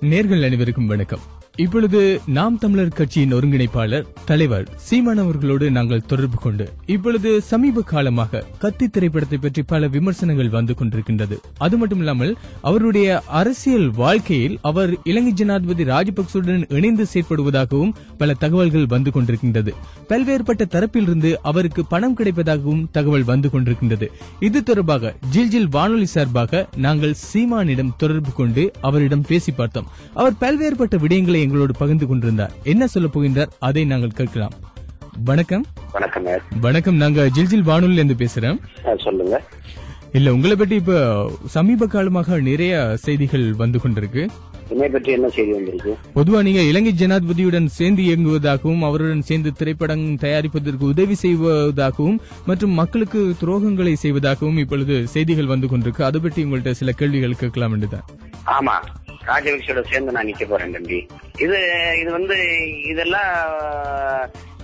நேர்கள் அனைவருக்கும் வணக்கம். இப்பொழுது நாம் தமிழர் கட்சியின் ஒருங்கிணைப்பாளர் தலைவர் சீமான் அவர்களோடு நாங்கள் தொடர்பு கொண்டு இப்பொழுது சமீப காலமாக கத்தி திரைப்படத்தை பற்றி பல விமர்சனங்கள் வந்து கொண்டிருக்கின்றது. அது மட்டுமில்லாமல் அவருடைய அரசியல் வாழ்க்கையில் அவர் இலங்கை ஜனாதிபதி ராஜபக்சவுடன் இணைந்து செயற்படுவதாகவும் பல தகவல்கள் வந்து கொண்டிருக்கின்றது. பல்வேறுபட்ட தரப்பிலிருந்து அவருக்கு பணம் கிடைப்பதாகவும் தகவல் வந்து கொண்டிருக்கின்றது. இது தொடர்பாக ஜில்ஜில் வானொலி சார்பாக நாங்கள் சீமானிடம் தொடர்பு கொண்டு அவரிடம் பேசி பார்த்தோம். அவர் பல்வேறுபட்ட விடயங்களை எங்களோடு பகிர்ந்து கொண்டிருந்தார். என்ன சொல்ல போகின்றார் அதை நாங்கள் கேட்கலாம். வணக்கம். வணக்கம். நாங்க ஜில்ஜில் வானொலியில இருந்து பேசுறேன். சொல்லுங்க. இல்ல, உங்களை பற்றி இப்ப சமீப காலமாக நிறைய செய்திகள் வந்து கொண்டிருக்கு. என்னை பற்றி என்ன செய்தி வந்திருக்கு? பொதுவா நீங்க இலங்கை ஜனாதிபதியுடன் சேர்ந்து இயங்குவதாகவும் அவருடன் சேர்ந்து திரைப்படம் தயாரிப்பதற்கு உதவி செய்வதாகவும் மற்றும் மக்களுக்கு துரோகங்களை செய்வதாகவும் இப்பொழுது செய்திகள் வந்து கொண்டிருக்கு. அதை பற்றி உங்கள்ட்ட சில கேள்விகள் கேட்கலாம் என்றுதான். ஆமா, ராஜபக்சோட சேர்ந்து நான் நிக்க போறேன் தம்பி. இது வந்து இதெல்லாம்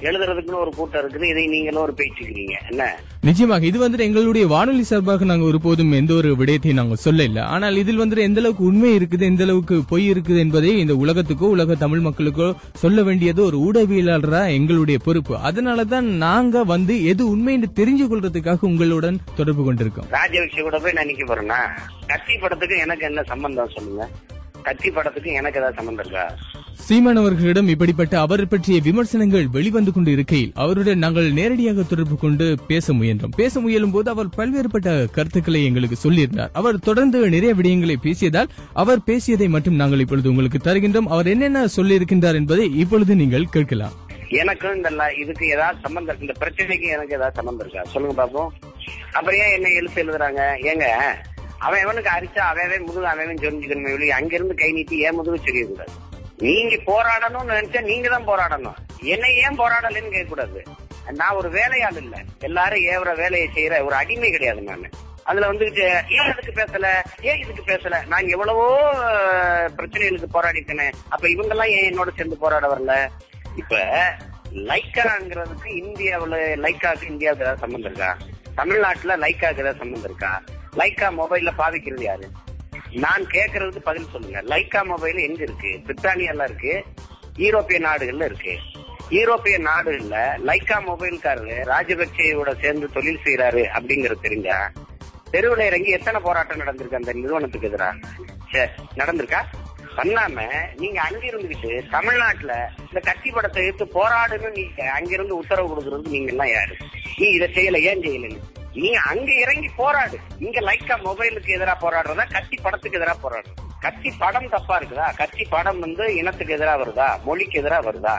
எழுதுறதுக்குன்னு ஒரு கூட்டம் இருக்குது. இதை நீங்களும் ஒரு பேச்சுக்கிறீங்க என்ன? நிச்சயமாக இது வந்துட்டு எங்களுடைய வானொலி சார்பாக நாங்க ஒருபோதும் எந்த ஒரு விடயத்தையும் நாங்க சொல்ல இல்ல. ஆனால் இதில் வந்துட்டு எந்த அளவுக்கு உண்மை இருக்குது, எந்த அளவுக்கு பொய் இருக்குது என்பதை இந்த உலகத்துக்கோ உலக தமிழ் மக்களுக்கோ சொல்ல வேண்டியது ஒரு ஊடகவியலாளரா எங்களுடைய பொறுப்பு. அதனாலதான் நாங்க வந்து எது உண்மை என்று தெரிஞ்சு கொள்றதுக்காக உங்களுடன் தொடர்பு கொண்டிருக்கோம். ராஜபக்ச கூட போய் நான் நிக்க போறேன்னா கட்சி படத்துக்கு எனக்கு என்ன சம்பந்தம் சொல்லுங்க? கட்சி படத்துக்கு எனக்கு ஏதாவது சம்பந்தம் இருக்கா? சீமான் அவர்களிடம் இப்படிப்பட்ட அவர் பற்றிய விமர்சனங்கள் வெளிவந்து கொண்டு இருக்கையில் அவருடன் நாங்கள் நேரடியாக தொடர்பு கொண்டு பேச முயன்றோம். பேச முயலும் போது அவர் பல்வேறுபட்ட கருத்துக்களை எங்களுக்கு சொல்லியிருந்தார். அவர் தொடர்ந்து நிறைய விடயங்களை பேசியதால் அவர் பேசியதை மட்டும் நாங்கள் இப்பொழுது உங்களுக்கு தருகின்றோம். அவர் என்னென்ன சொல்லியிருக்கின்றார் என்பதை இப்பொழுது நீங்கள் கேட்கலாம். எனக்கும் இதுக்கு ஏதாவது சம்பந்தம், இந்த பிரச்சனைக்கு எனக்கு ஏதாவது சம்பந்தம் இருக்கா சொல்லுங்க பாப்போம். அப்புறம் ஏன் என்ன எழுத்து எழுதுறாங்க? ஏங்க, அவன் எவனுக்கு அரிச்சா அவன் முதுகு அவன் சொரிஞ்சுக்கணுமே வெளியே அங்கிருந்து கை நீட்டி ஏன் முதுகு சொரியக்கூடாது. நீங்க போராடணும்னு நினைச்சா நீங்க தான் போராடணும். என்ன ஏன் போராடலன்னு கேட்க கூடாது. நான் ஒரு வேலையாள் இல்ல, எல்லாரும் ஏவர வேலையை செய்யற ஒரு அடிமை கிடையாது. நான் அதுல வந்துட்டு ஏன் இதுக்கு பேசல, ஏன் இதுக்கு பேசல, நான் எவ்வளவோ பிரச்சனைகளுக்கு போராடிட்டேனே. அப்ப இவங்க எல்லாம் ஏன் என்னோட சேர்ந்து போராட வரல? இப்ப லைக்காங்கிறதுக்கு இந்தியாவுல லைக்காக்கு இந்தியாவுக்கு ஏதாவது சம்பந்தம் இருக்கா? தமிழ்நாட்டுல லைக்காக்கு ஏதாவது சம்பந்தம் இருக்கா? லைக்கா மொபைல்ல பாவிக்கிறது யாரு? நான் கேக்குறதுக்கு பதில் சொல்லுங்க. லைக்கா மொபைல் எங்க இருக்கு? பிரித்தானியால இருக்கு, யூரோப்பிய நாடுகள்ல இருக்கு. யூரோப்பிய நாடுகள்ல லைக்கா மொபைல்காரரு ராஜபக்சேயோட சேர்ந்து தொழில் செய்யறாரு அப்படிங்கறது தெரிஞ்சா தெருவில் இறங்கி எத்தனை போராட்டம் நடந்திருக்கு அந்த நிறுவனத்துக்கு எதிராக? நடந்திருக்கா? பண்ணாம நீங்க அங்க இருந்துகிட்டு தமிழ்நாட்டுல இந்த கட்சி படத்தை எடுத்து போராடுன்னு நீங்க அங்கிருந்து உத்தரவு கொடுக்கறதுக்கு நீங்க எல்லாம் யாரு? நீ இதை செய்யல, ஏன் செய்யல? நீங்க அங்க இறங்கி போராடு. இங்க லைக்கா மொபைலுக்கு எதிராக போராடுறதா, கட்சி படத்துக்கு எதிராக போராடுறது? கட்சி படம் தப்பா இருக்குதா? கட்சி படம் வந்து இனத்துக்கு எதிராக வருதா, மொழிக்கு எதிராக வருதா?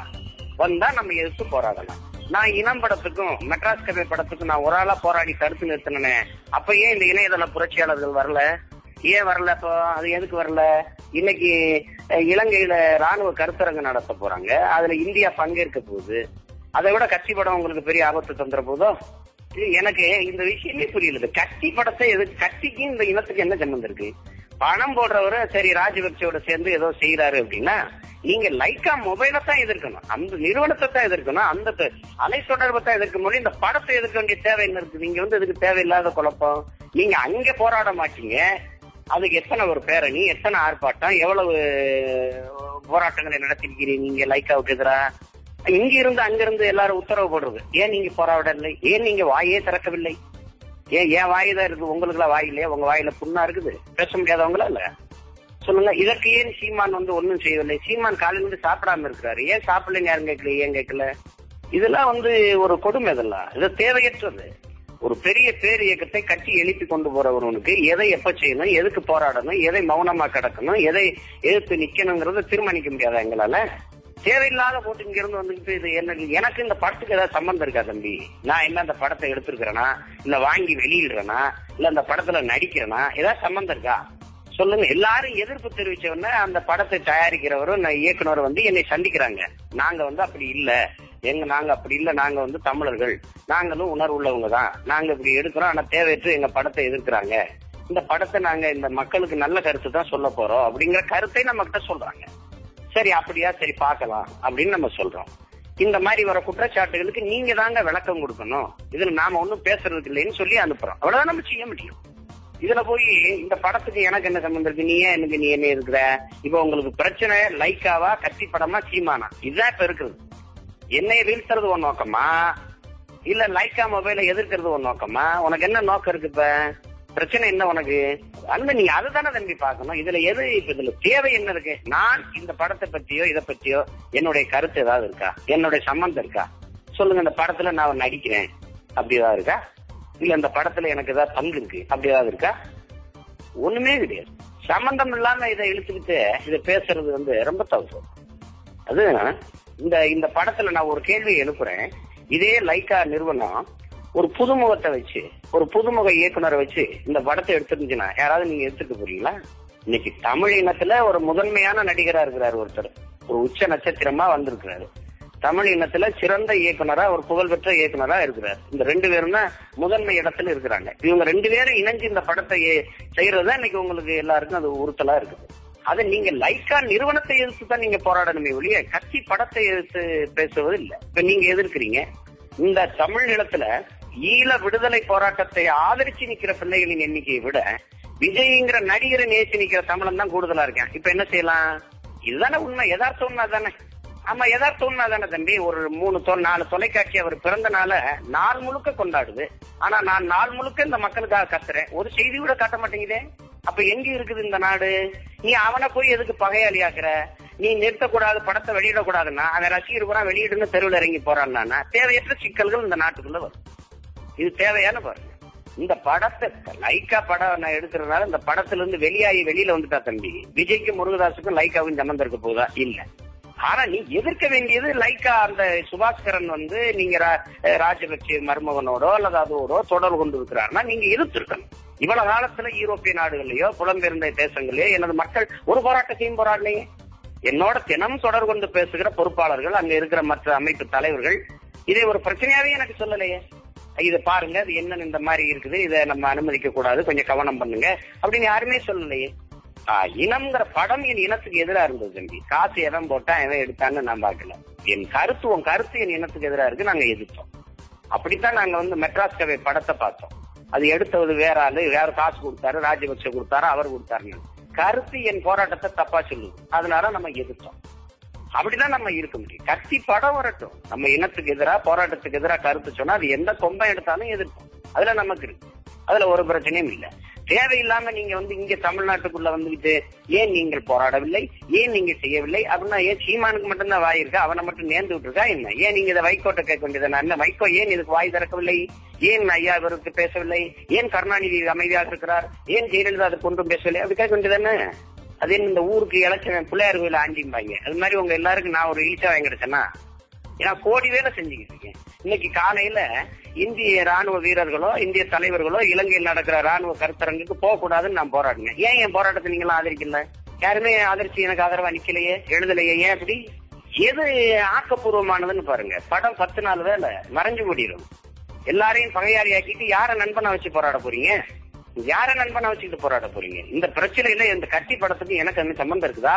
வந்தா நம்ம எதிர்த்து போராடலாம். நான் இனம் படத்துக்கும் மெட்ராஸ் கதை படத்துக்கும் நான் ஒரு ஆளா போராடி தடுத்து நிறுத்தினேன். அப்ப ஏன் இந்த இணையதள புரட்சியாளர்கள் வரல? ஏன் வரல? இப்போ அது எதுக்கு வரல? இன்னைக்கு இலங்கையில ராணுவ கருத்தரங்கு நடத்த போறாங்க, அதுல இந்தியா பங்கேற்க போகுது. அதை விட கட்சி படம் உங்களுக்கு பெரிய ஆபத்து தந்துட போதோ? எனக்கு இந்த விஷயமே புரியல. கட்சி படத்தை எதுக்கு? கட்சிக்கு இந்த இனத்துக்கு என்ன சம்பந்தம் இருக்கு? பணம் போடுறவரு சரி ராஜபக்சோட சேர்ந்து ஏதோ செய்யறாரு அப்படின்னா நீங்க லைக்கா மொபைலை தான் எதிர்க்கணும், அந்த நிறுவனத்தை தான் எதிர்க்கணும், அந்த அலை தொடர்பை தான் எதிர்க்க முடியும். இந்த படத்தை எதிர்க்க வேண்டிய தேவை என்ன இருக்கு? நீங்க வந்து இதுக்கு தேவையில்லாத குழப்பம். நீங்க அங்க போராட மாட்டீங்க, அதுக்கு எத்தனை ஒரு பேரணி, எத்தனை ஆர்ப்பாட்டம், எவ்வளவு போராட்டங்களை நடத்திருக்கிறீங்க நீங்க லைக்காவுக்கு எதிராக? இங்க இருந்து அங்கிருந்து எல்லாரும் உத்தரவு போடுறது. ஏன் நீங்க போராடவில்லை? ஏன் நீங்க வாயே திறக்கவில்லை? ஏன் வாயுதான் இருக்கு? உங்களுக்கு எல்லாம் வாய் இல்லையா? உங்க வாயில புண்ணா இருக்குது, பேச முடியாதவங்களா இல்ல? சொல்லுங்க. இதற்கு ஏன் சீமான் வந்து ஒன்னும் செய்யவில்லை? சீமான் காலையில இருந்து சாப்பிடாம இருக்கிறாரு, ஏன் சாப்பிடலன்னு யாரும் கேட்கல? ஏன் கேட்கல? இதெல்லாம் வந்து ஒரு கொடுமை. இதெல்லாம் இது தேவையற்றது. ஒரு பெரிய பேர் இயக்கத்தை கட்சி எழுப்பி கொண்டு போறவனுக்கு எதை எப்ப செய்யணும், எதுக்கு போராடணும், எதை மௌனமா கிடக்கணும், எதை எதிர்த்து நிக்கணுங்கிறத தீர்மானிக்க முடியாதா எங்களால? தேவையில்லாத போட்டு இங்க இருந்து வந்துட்டு இது என்ன? எனக்கு இந்த படத்துக்கு ஏதாவது சம்பந்தம் இருக்கா தம்பி? நான் என்ன அந்த படத்தை எடுத்திருக்கிறேனா, இல்ல வாங்கி வெளியிடுறேனா, இல்ல அந்த படத்துல நடிக்கிறேனா? ஏதாவது சம்பந்தம் இருக்கா சொல்லுங்க. எல்லாரும் எதிர்ப்பு தெரிவிச்சவன அந்த படத்தை தயாரிக்கிறவரும் இயக்குனர் வந்து என்னை சந்திக்கிறாங்க. நாங்க வந்து அப்படி இல்ல, நாங்க அப்படி இல்ல, நாங்க வந்து தமிழர்கள், நாங்களும் உணர்வு உள்ளவங்க தான், நாங்க இப்படி எடுக்கிறோம், ஆனா தேவையற்று எங்க படத்தை எதிர்க்கிறாங்க, இந்த படத்தை நாங்க இந்த மக்களுக்கு நல்ல கருத்து தான் சொல்ல போறோம் அப்படிங்கிற கருத்தை நம்ம கிட்ட சொல்றாங்க. சரி அப்படியா, சரி பாக்கலாம் அப்படின்னு நம்ம சொல்றோம். இந்த மாதிரி வர குற்றச்சாட்டுகளுக்கு நீங்க தாங்க விளக்கம் கொடுக்கணும். இதுல நாம ஒன்னும் பேசுறதுக்கு இல்லைன்னு சொல்லி அனுப்புறோம். அவ்வளவுதான் நம்ம செய்ய முடியும். இதுல போய் இந்த படத்துக்கு எனக்கு என்ன சம்பந்தம் இருக்கு, நீ ஏன் எனக்கு நீ என்ன இருக்கிற? இப்ப உங்களுக்கு பிரச்சனை லைக்காவா, கத்தி படமா, சீமானா? இதுதான் இப்ப இருக்குது. என்னைய வீழ்த்துறது ஒரு நோக்கமா, இல்ல லைக்கா மொபைல எதிர்க்கிறது ஒரு நோக்கமா? உனக்கு என்ன நோக்கம் இருக்கு? இப்ப பிரச்சனை என்ன உனக்கு? அந்த நீங்க அதுதானே தம்பி பாக்கணும். இதுல எது இப்ப இதுல தேவை என்ன இருக்கு? நான் இந்த படத்தை பத்தியோ இதை பத்தியோ என்னுடைய கருத்து ஏதாவது இருக்கா? என்னுடைய சம்பந்தம் இருக்கா? சொல்லுங்க. இந்த படத்துல நான் நடிக்கிறேன் அப்படி ஏதாவது இருக்கா? இல்ல இந்த படத்துல எனக்கு ஏதாவது பங்கு இருக்கு அப்படி ஏதாவது இருக்கா? ஒண்ணுமே கிடையாது. சம்பந்தம் இல்லாம இதை இழுத்துக்கிட்டு இதை பேசுறது ரொம்ப தப்பு. அது இந்த படத்துல நான் ஒரு கேள்வி எழுப்புறேன். இதே லைக்கா நிறுவனம் ஒரு புதுமுகத்தை வச்சு, ஒரு புதுமுக இயக்குனரை வச்சு இந்த படத்தை எடுத்துருந்துச்சுன்னா யாராவது நீங்க எடுத்துட்டு போறீங்களா? இன்னைக்கு தமிழ் இனத்துல ஒரு முதன்மையான நடிகரா இருக்கிறாரு ஒருத்தர், ஒரு உச்ச நட்சத்திரமா வந்திருக்கிறாரு. தமிழ் இனத்துல சிறந்த இயக்குனரா, ஒரு புகழ்பெற்ற இயக்குனரா இருக்கிறார். இந்த 2 பேரும் தான் முதன்மை இடத்துல இருக்கிறாங்க. இவங்க 2 பேரும் இணைஞ்சு இந்த படத்தை செய்யறதுதான் இன்னைக்கு உங்களுக்கு எல்லாருக்கும் அது உறுத்தலா இருக்குது. அது நீங்க லைக்கா நிறுவனத்தை எதிர்த்து தான் நீங்க போராடணுமே ஒழிய கட்சி படத்தை எதிர்த்து பேசுவது இல்ல. இப்ப நீங்க எதிர்க்கிறீங்க. இந்த தமிழ் நிலத்துல ஈழ விடுதலை போராட்டத்தை ஆதரிச்சு நிக்கிற பிள்ளைகளின் எண்ணிக்கையை விட விஜய்ங்கிற நடிகரை நேசி நிக்கிற தமிழன் தான் கூடுதலா இருக்கேன். இப்ப என்ன செய்யலாம்? இதுதானே உண்மை, யதார்த்த உண்மை தானே. ஆமா, யதார்த்த உண்மை தானே தம்பி. ஒரு 3-4 தொலைக்காட்சி அவர் பிறந்த நாள நாள் முழுக்க கொண்டாடுது. ஆனா நான் நாள் முழுக்க இந்த மக்களுக்காக கத்துறேன், ஒரு செய்தி கூட காட்ட மாட்டேங்குதே. அப்ப எங்க இருக்குது இந்த நாடு? நீ அவனை போய் எதுக்கு பகையாளியாக்குற? நீ நிறுத்தக்கூடாது, படத்தை வெளியிடக்கூடாதுன்னா அவன் ரசிகர் கூட வெளியிடுன்னு தெருவில் இறங்கி போறான்னா தேவையற்ற சிக்கல்கள் இந்த நாட்டுக்குள்ள வரும். இது தேவையான பாருங்க. இந்த படத்தை லைக்கா படம் நான் எடுக்கிறதுனால இந்த படத்துல இருந்து வெளியில வந்துட்டா தம்பி, விஜய்க்கும் முருகதாசுக்கும் லைக்காவும் சம்பந்தம் இருக்க போதா? இல்ல. ஆனா நீ எதிர்க்க வேண்டியது லைக்கா அந்த சுபாஸ்கரன் நீங்க ராஜபக்சே மருமகனோடோ அல்லது அதோட தொடர்பு கொண்டு இருக்கிறாருன்னா நீங்க எதிர்த்திருக்கணும். இவ்வளவு காலத்துல யூரோப்பிய நாடுகள்லயோ புலம்பெயர்ந்த தேசங்களையோ எனது மக்கள் ஒரு போராட்டத்தையும் போராடலையே. என்னோட தினம் தொடர்பு கொண்டு பேசுகிற பொறுப்பாளர்கள், அங்க இருக்கிற மற்ற அமைப்பு தலைவர்கள் இதே ஒரு பிரச்சனையாவே எனக்கு சொல்லலையே. இதை பாருங்க, அது என்னன்னு இந்த மாதிரி இருக்குது, இதை நம்ம அனுமதிக்க கூடாது, கொஞ்சம் கவனம் பண்ணுங்க அப்படின்னு யாருமே சொல்லலையே. இனம்ங்கிற படம் என் இனத்துக்கு எதிராக இருந்தது தம்பி. காசு எவன் போட்டா எவன் எடுத்தான்னு நான் பாக்கல. என் கருத்து, உன் கருத்து என் இனத்துக்கு எதிராக இருக்கு, நாங்க எதிர்த்தோம். அப்படித்தான் நாங்க மெட்ராஸ் கவே படத்தை பார்த்தோம். அது எடுத்தது வேற ஆளு, வேற காசு கொடுத்தாரு, ராஜபக்சே கொடுத்தாரு, அவர் கொடுத்தாருன்னு. கருத்து என் போராட்டத்தை தப்பா சொல்லுது, அதனால நம்ம எதிர்த்தோம். அப்படிதான் நம்ம இருக்க முடியும். கட்சி படம் வரட்டும், நம்ம இனத்துக்கு எதிராக போராட்டத்துக்கு எதிராக கருத்து சொன்னா அது எந்த கொம்பை எடுத்தாலும் எதிர்ப்போம். அதுல நமக்கு இருக்கு, அதுல ஒரு பிரச்சனையும் இல்ல. தேவையில்லாம நீங்க இங்க தமிழ்நாட்டுக்குள்ள வந்துகிட்டு ஏன் நீங்கள் போராடவில்லை, ஏன் நீங்க செய்யவில்லை அப்படின்னா, ஏன் சீமானுக்கு மட்டும்தான் வாய் இருக்கா, அவனை மட்டும் நேர்ந்து விட்டுருக்கா என்ன? ஏன் நீங்க இதை வைகோட்ட கேட்க வேண்டியது? என்ன வைகோ ஏன் இதுக்கு வாய் திறக்கவில்லை? ஏன் ஐயா இவருக்கு பேசவில்லை? ஏன் கருணாநிதி அமைதியாக இருக்கிறார்? ஏன் ஜெயலலிதா அதுக்கு ஒன்றும் பேசவில்லை? அப்படி கேட்க வேண்டியதானே? அதே இந்த ஊருக்கு இலட்சம் பிள்ளையார் கோயில் ஆண்டிம்பாங்க, அது மாதிரி உங்க எல்லாருக்கும் நான் ஒரு ஈச்சா வாங்கி கிடைச்சேன்னா ஏன்னா கோடி வேலை செஞ்சுக்கிட்டு இருக்கேன். இன்னைக்கு காலையில இந்திய ராணுவ வீரர்களோ இந்திய தலைவர்களோ இலங்கையில் நடக்கிற ராணுவ கருத்தரங்குக்கு போக கூடாதுன்னு நான் போராடினேன். ஏன் என் போராட்டத்தை நீங்களும் ஆதரிக்கல? யாருமே ஆதரிச்சு எனக்கு ஆதரவா நிக்கலையே, எழுதலையே. ஏன் அப்படி? எது ஆக்கப்பூர்வமானதுன்னு பாருங்க. படம் 10 நாள் வேலை மறைஞ்சு போடிடும். எல்லாரையும் பகையாளி ஆக்கிட்டு யார நண்பனா வச்சு போராட போறீங்க? யார நண்பனா வச்சுக்கிட்டு போராட போறீங்க? இந்த பிரச்சனையில இந்த கட்சி படத்துக்கு எனக்கு அந்த சம்பந்தம் இருக்குதா?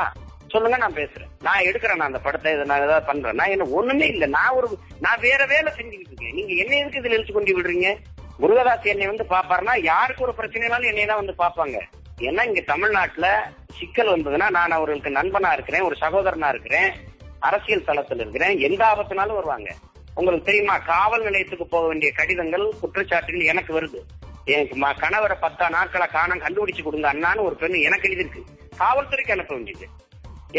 சொல்லுங்க, நான் பேசுறேன், நான் எடுக்கிறேன், நான் அந்த படத்தை நான் ஏதாவது பண்றேன். நான் என்ன ஒண்ணுமே இல்ல, நான் வேற வேலை செஞ்சுக்கிட்டு இருக்கேன். நீங்க என்ன எதுக்கு இதுல இழுத்து கொண்டு விடுறீங்க? முருகதாஸ் என்னை பாப்பாருன்னா யாருக்கு ஒரு பிரச்சனைனாலும் என்னை தான் பாப்பாங்க. ஏன்னா இங்க தமிழ்நாட்டுல சிக்கல் வந்ததுன்னா நான் அவர்களுக்கு நண்பனா இருக்கிறேன், ஒரு சகோதரனா இருக்கிறேன், அரசியல் தளத்தில் இருக்கிறேன், எந்த ஆபத்தினாலும் வருவாங்க. உங்களுக்கு தெரியுமா, காவல் நிலையத்துக்கு போக வேண்டிய கடிதங்கள், குற்றச்சாட்டுகள் எனக்கு வருது. எனக்கு கணவரை 10 நாட்களை காணம் கண்டுபிடிச்சு கொடுங்க அண்ணான்னு ஒரு பெண்ணு எனக்கு எழுதிருக்கு, காவல்துறைக்கு அனுப்ப வேண்டியது.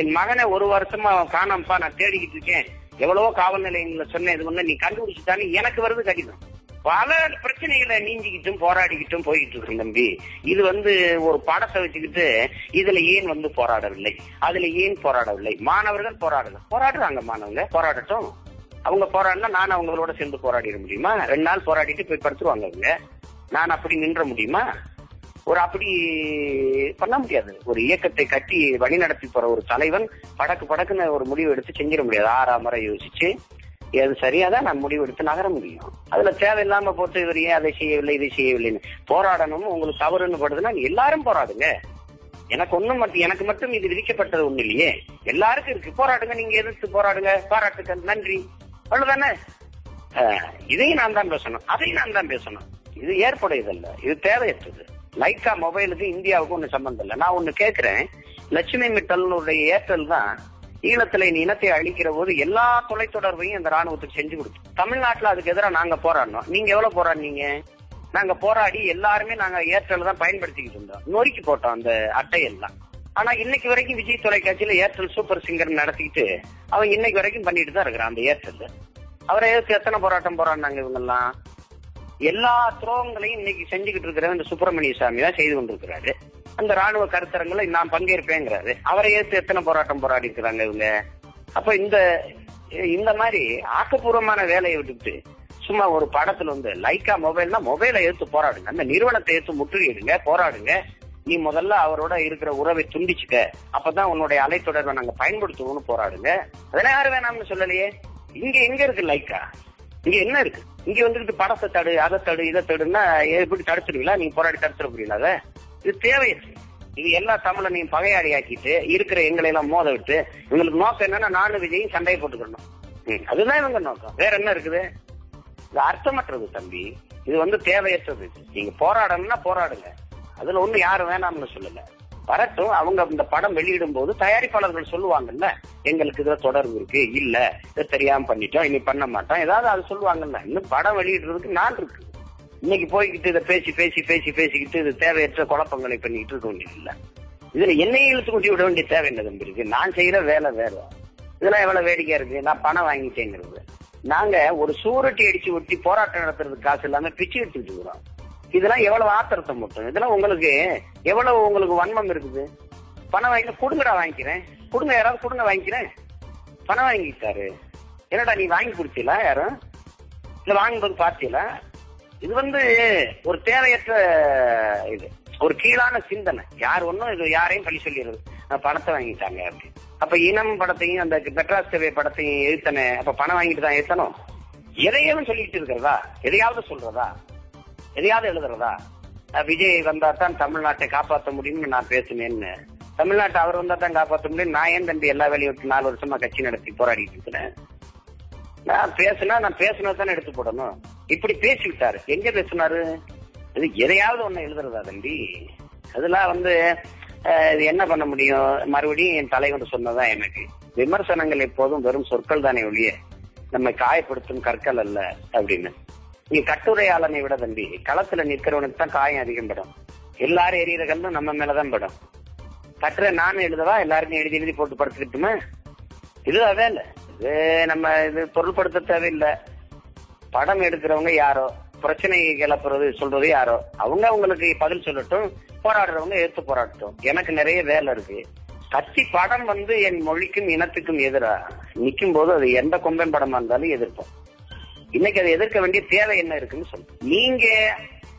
என் மகனை 1 வருஷமா காணாமப்பா, நான் தேடிக்கிட்டு இருக்கேன், எவ்வளவோ காவல் நிலையங்களை சொன்னேன், இது ஒண்ணு நீ கண்டுபிடிச்சுட்டான்னு எனக்கு வருது கடிதம். பல பிரச்சனைகளை நீஞ்சிக்கிட்டும் போராடிக்கிட்டும் போயிட்டு இருக்கோம் தம்பி. இது ஒரு படத்தை வச்சுக்கிட்டு இதுல ஏன் போராடவில்லை, அதுல ஏன் போராடவில்லை? மாணவர்கள் போராடுறாங்க, மாணவங்க போராடட்டும். அவங்க போராடினா நான் அவங்களோட சேர்ந்து போராடிட முடியுமா? 2 நாள் போராடிட்டு போய் படுத்துருவாங்க அவங்க. நான் அப்படி நின்ற முடியுமா? அப்படி பண்ண முடியாது. ஒரு இயக்கத்தை கட்டி வழி நடத்தி போற ஒரு தலைவன் படக்குன்னு ஒரு முடிவு எடுத்து செஞ்சிட முடியாது. 6 முறை யோசிச்சு எது சரியாதான் நான் முடிவு எடுத்து நகர முடியும். அதுல தேவையில்லாம போட்டு இவர் ஏன் அதை செய்யவில்லை, இதை செய்யவில்லைன்னு போராடணும். உங்களுக்கு தவறுன்னு படுதுன்னா எல்லாரும் போராடுங்க. எனக்கு மட்டும் இது விதிக்கப்பட்டது ஒண்ணு இல்லையே, எல்லாருக்கும் இருக்கு. போராடுங்க, நீங்க எதிர்த்து போராடுங்க, பாராட்டுக்கள், நன்றி, அவ்வளவுதானே. இதையும் நான் தான் பேசணும், அதையும் நான் தான் பேசணும். இது ஏற்புடையதல்ல, இது தேவையற்றது. லைக்கா மொபைலுக்கு இந்தியாவுக்கு ஒண்ணு சம்பந்தம் இல்லை. நான் ஒண்ணு கேக்குறேன், லட்சுமி மிட்டலுடைய ஏர்டெல் தான் ஈழத்துல இனத்தை அழிக்கிற போது எல்லா தொலைத்தொடர்பையும் இந்த ராணுவத்துக்கு செஞ்சு கொடுத்து. தமிழ்நாட்டுல அதுக்கு எதிராக நாங்க போராடணும். நீங்க எவ்வளவு போராடினீங்க? நாங்க போராடி எல்லாருமே நாங்க ஏர்டெல் தான் பயன்படுத்திக்கிட்டு இருந்தோம். நொறுக்கி போட்டோம் அந்த அட்டையெல்லாம். ஆனா இன்னைக்கு வரைக்கும் விஜய் தொலைக்காட்சியில ஏர்டெல் சூப்பர் சிங்கர் நடத்திக்கிட்டு அவங்க இன்னைக்கு வரைக்கும் பண்ணிட்டு தான் இருக்கிறான் அந்த ஏர்டெல். அவரை எத்தனை போராட்டம் போராடினாங்க இவங்க எல்லாம்? எல்லா துரோகங்களையும் இன்னைக்கு செஞ்சுக்கிட்டு இருக்கிற இந்த சுப்பிரமணிய சாமி தான் செய்து கொண்டிருக்கிறாரு. அந்த ராணுவ கருத்தரங்களை நான் பங்கேற்பேங்கிறாரு. அவரை ஏற்று எத்தனை போராட்டம் போராடி இருக்கிறாங்க இவங்க. அப்ப இந்த மாதிரி ஆக்கப்பூர்வமான வேலையை விட்டுட்டு சும்மா ஒரு படத்துல வந்து லைக்கா மொபைல்னா மொபைலை எடுத்து போராடுங்க, அந்த நிறுவனத்தை எடுத்து முற்றுகையிடுங்க, போராடுங்க. நீ முதல்ல அவரோட இருக்கிற உறவை துண்டிச்சுக்க, அப்பதான் உன்னுடைய அலைத்தொடர்பை நாங்க பயன்படுத்துவோம்னு போராடுங்க. அதெல்லாம் யாரும் வேணாம்னு சொல்லலையே. இங்க எங்க இருக்கு லைக்கா? இங்க என்ன இருக்கு? இங்க வந்துட்டு படத்தை தடு, அதை தடு, இதை தடுன்னா எப்படி தடுத்துருவீங்களா? நீங்க போராடி தடுத்துட புரியல. இது தேவையற்று. இது எல்லா தமிழனையும் பகையாடி ஆக்கிட்டு இருக்கிற எங்களை எல்லாம் மோத விட்டு இவங்களுக்கு நோக்கம் என்னன்னா நானும் விஜயும் சண்டையை போட்டுக்கணும். அதுதான் இவங்க நோக்கம். வேற என்ன இருக்குது? இது அர்த்தமற்றது தம்பி. இது வந்து தேவையற்றது. நீங்க போராடணும்னா போராடுங்க, அதுல ஒண்ணு யாரும் வேணாம்னு சொல்லல. வரட்டும். அவங்க இந்த படம் வெளியிடும் போது தயாரிப்பாளர்கள் சொல்லுவாங்கல்ல, எங்களுக்கு இதுல தொடர்பு இருக்கு, இல்ல இதை தெரியாம பண்ணிட்டோம், இனி பண்ண மாட்டோம், ஏதாவது அது சொல்லுவாங்கல்ல. இன்னும் படம் வெளியிடுறதுக்கு நாள் இருக்கு. இன்னைக்கு போய்கிட்டு இதை பேசிக்கிட்டு இது தேவையற்ற குழப்பங்களை பண்ணிக்கிட்டு இருக்க வேண்டியது இல்ல. இதுல என்னையும் இழுத்து கூட்டி விட வேண்டிய தேவை என்ன தம்பி இருக்கு? நான் செய்யற வேலை வேற. இதெல்லாம் எவ்வளவு வேடிக்கையா இருக்கு. நான் பணம் வாங்கிட்டேங்கிறது. நாங்க ஒரு சூரட்டி அடிச்சு ஒட்டி போராட்டம் நடத்துறதுக்கு காசு இல்லாம பிச்சு எடுத்துட்டு இருக்கிறோம். இதெல்லாம் எவ்வளவு ஆத்திரத்தை மட்டும். இதெல்லாம் உங்களுக்கு எவ்வளவு வன்மம் இருக்குது. பணம் வாங்கி கொடுங்கடா, வாங்கிக்கிறேன், கொடுங்க, யாராவது கொடுங்க, வாங்கிக்கிறேன். பணம் வாங்கிட்டாரு. என்னடா நீ வாங்கி கொடுத்தீங்களா? யாரும் இல்ல வாங்கும்போது பார்த்தீங்களா? இது வந்து ஒரு தேவையற்ற இது, ஒரு கீழான சிந்தனை. யார் ஒன்னும் இது யாரையும் பழி சொல்லிடுறது, பணத்தை வாங்கிட்டாங்க அப்படி. அப்ப இனம் படத்தையும் அந்த மெட்ராஸ் கவே படத்தையும் எழுத்தன, அப்ப பணம் வாங்கிட்டு தான் எழுத்தணும். எதையாவது சொல்லிட்டு இருக்கிறதா? எதையாவது சொல்றதா? எதையாவது எழுதுறதா? விஜய் வந்தா தான் தமிழ்நாட்டை காப்பாற்ற முடியும்னு நான் பேசுனேன்னு. தமிழ்நாட்டை அவர் வந்தா தான் காப்பாற்ற முடியும். நான் ஏன் தம்பி எல்லா வேலையும் விட்டு 4 வருஷமா கட்சி நடத்தி போராடிட்டு இருக்கிறேன். நான் பேசுனதானே எடுத்து போடணும். இப்படி பேசிவிட்டாரு. எங்க பேசினாரு? இது எதையாவது ஒண்ணு எழுதுறதா தம்பி? அதெல்லாம் வந்து என்ன பண்ண முடியும்? மறுபடியும் என் தலைவர் சொன்னதான் எனக்கு. விமர்சனங்கள் எப்போதும் வெறும் சொற்கள் தானே ஒழிய நம்மை காயப்படுத்தும் கற்கள் அல்ல அப்படின்னு. நீ கட்டுரையாளனை விட தம்பி களத்துல நிற்கிறவனுக்கு தான் காயம் அதிகம் படும். எல்லாரும் எரியற கல்லும் நம்ம மேலதான் படும். கட்டுரை நானும் எழுதவா? எல்லாருக்கும் எழுதி போட்டு படுத்துக்கிட்டுமே. இதுதான் வேலை. இது நம்ம இது பொருள்படுத்த தேவையில்லை. படம் எடுக்கிறவங்க யாரோ, பிரச்சனையை கிளப்புறது சொல்றது யாரோ, அவங்களுக்கு பதில் சொல்லட்டும். போராடுறவங்க எடுத்து போராடட்டும். எனக்கு நிறைய வேலை இருக்கு. கட்சி படம் வந்து என் மொழிக்கும் இனத்துக்கும் எதிரா நிக்கும் போது அது எந்த கொம்பன் படமா இருந்தாலும் எதிர்ப்போம். இன்னைக்கு அதை எதிர்க்க வேண்டிய தேவை என்ன இருக்குன்னு சொல்லு. நீங்க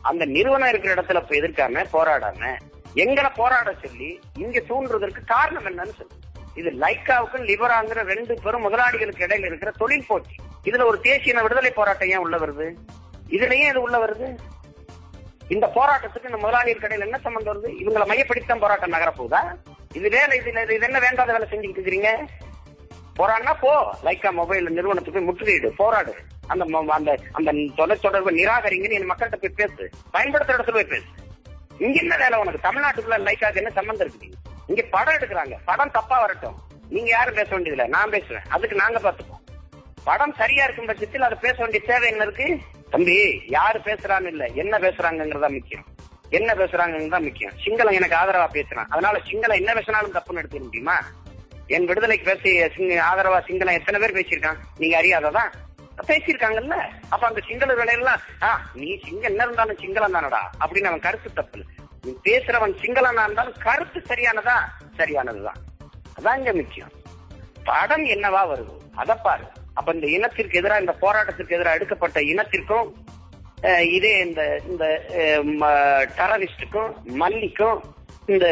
அந்த நிறுவனம் இருக்கிற இடத்துல எதிர்க்காம போராடாம எங்களை போராட சொல்லி இங்க தூண்டுறதற்கு காரணம் என்னன்னு சொல்லு. இது லைக்காவுக்கும் லிபராங்கிற 2 பெரும் முதலாளிகளுக்கு இடையில இருக்கிற தொழில் போட்டி. இதுல ஒரு தேசிய விடுதலை போராட்டம் ஏன் உள்ள வருது? இதுலயே இது உள்ள வருது. இந்த போராட்டத்துக்கு இந்த முதலாளிகள் கடையில் என்ன சம்பந்தம் வருது? இவங்களை மையப்படுத்தித்தான் போராட்டம் நகரப்போகுதா? இது வேலை. இது என்ன வேண்டாத வேலை செஞ்சுக்கிட்டு இருக்கிறீங்க? போராடினா போ, லைக்கா மொபைல் நிறுவனத்துக்கு போய் முற்றுகையிடு, போராடு. அந்த தொலைத்தொடர்பு நிராகரிங்கன்னு என் மக்கள்கிட்ட போய் பேசு. பயன்படுத்துற இடத்துல போய் பேசு. இங்க என்ன வேலை உனக்கு? தமிழ்நாட்டுக்குள்ள லைக்காக்கு என்ன சம்பந்தம் இருக்குது? இங்க படம் எடுக்கிறாங்க. படம் தப்பா வரட்டும், நீங்க யாரும் பேச வேண்டியதில்ல, நான் பேசுவேன். அதுக்கு நாங்க பாத்துப்போம். படம் சரியா இருக்கும் பட்சத்தில் அதை பேச வேண்டிய தேவை என்ன இருக்கு தம்பி? யாரு பேசுறான்னு இல்ல, என்ன பேசுறாங்கிறதா முக்கியம். என்ன பேசுறாங்கிறதா முக்கியம். சிங்களம் எனக்கு ஆதரவா பேசுறான், அதனால சிங்களம் என்ன பேசினாலும் தப்புன்னு எடுத்துக்க முடியுமா? என் விடுதலைக்கு பேசி ஆதரவா சிங்களம் எத்தனை பேர் பேசியிருக்கான்? நீங்க அறியாததான் பேசியிருக்காங்கல்ல. அப்ப அந்த சிங்கள வேலையெல்லாம் நீ என்ன இருந்தாலும் சிங்களம் தானடா அப்படின்னு அவன் கருத்து தப்பு. நீ பேசுறவன் சிங்களனா இருந்தாலும் கருத்து சரியானதுதான். அதான் இங்க முக்கியம். படம் என்னவா வருது அதை பாரு. அப்ப இந்த இனத்திற்கு எதிராக, இந்த போராட்டத்திற்கு எதிராக எடுக்கப்பட்ட இனத்திற்கும் இதே இந்த டெரரிஸ்டுக்கும் மல்லிக்கும் இந்த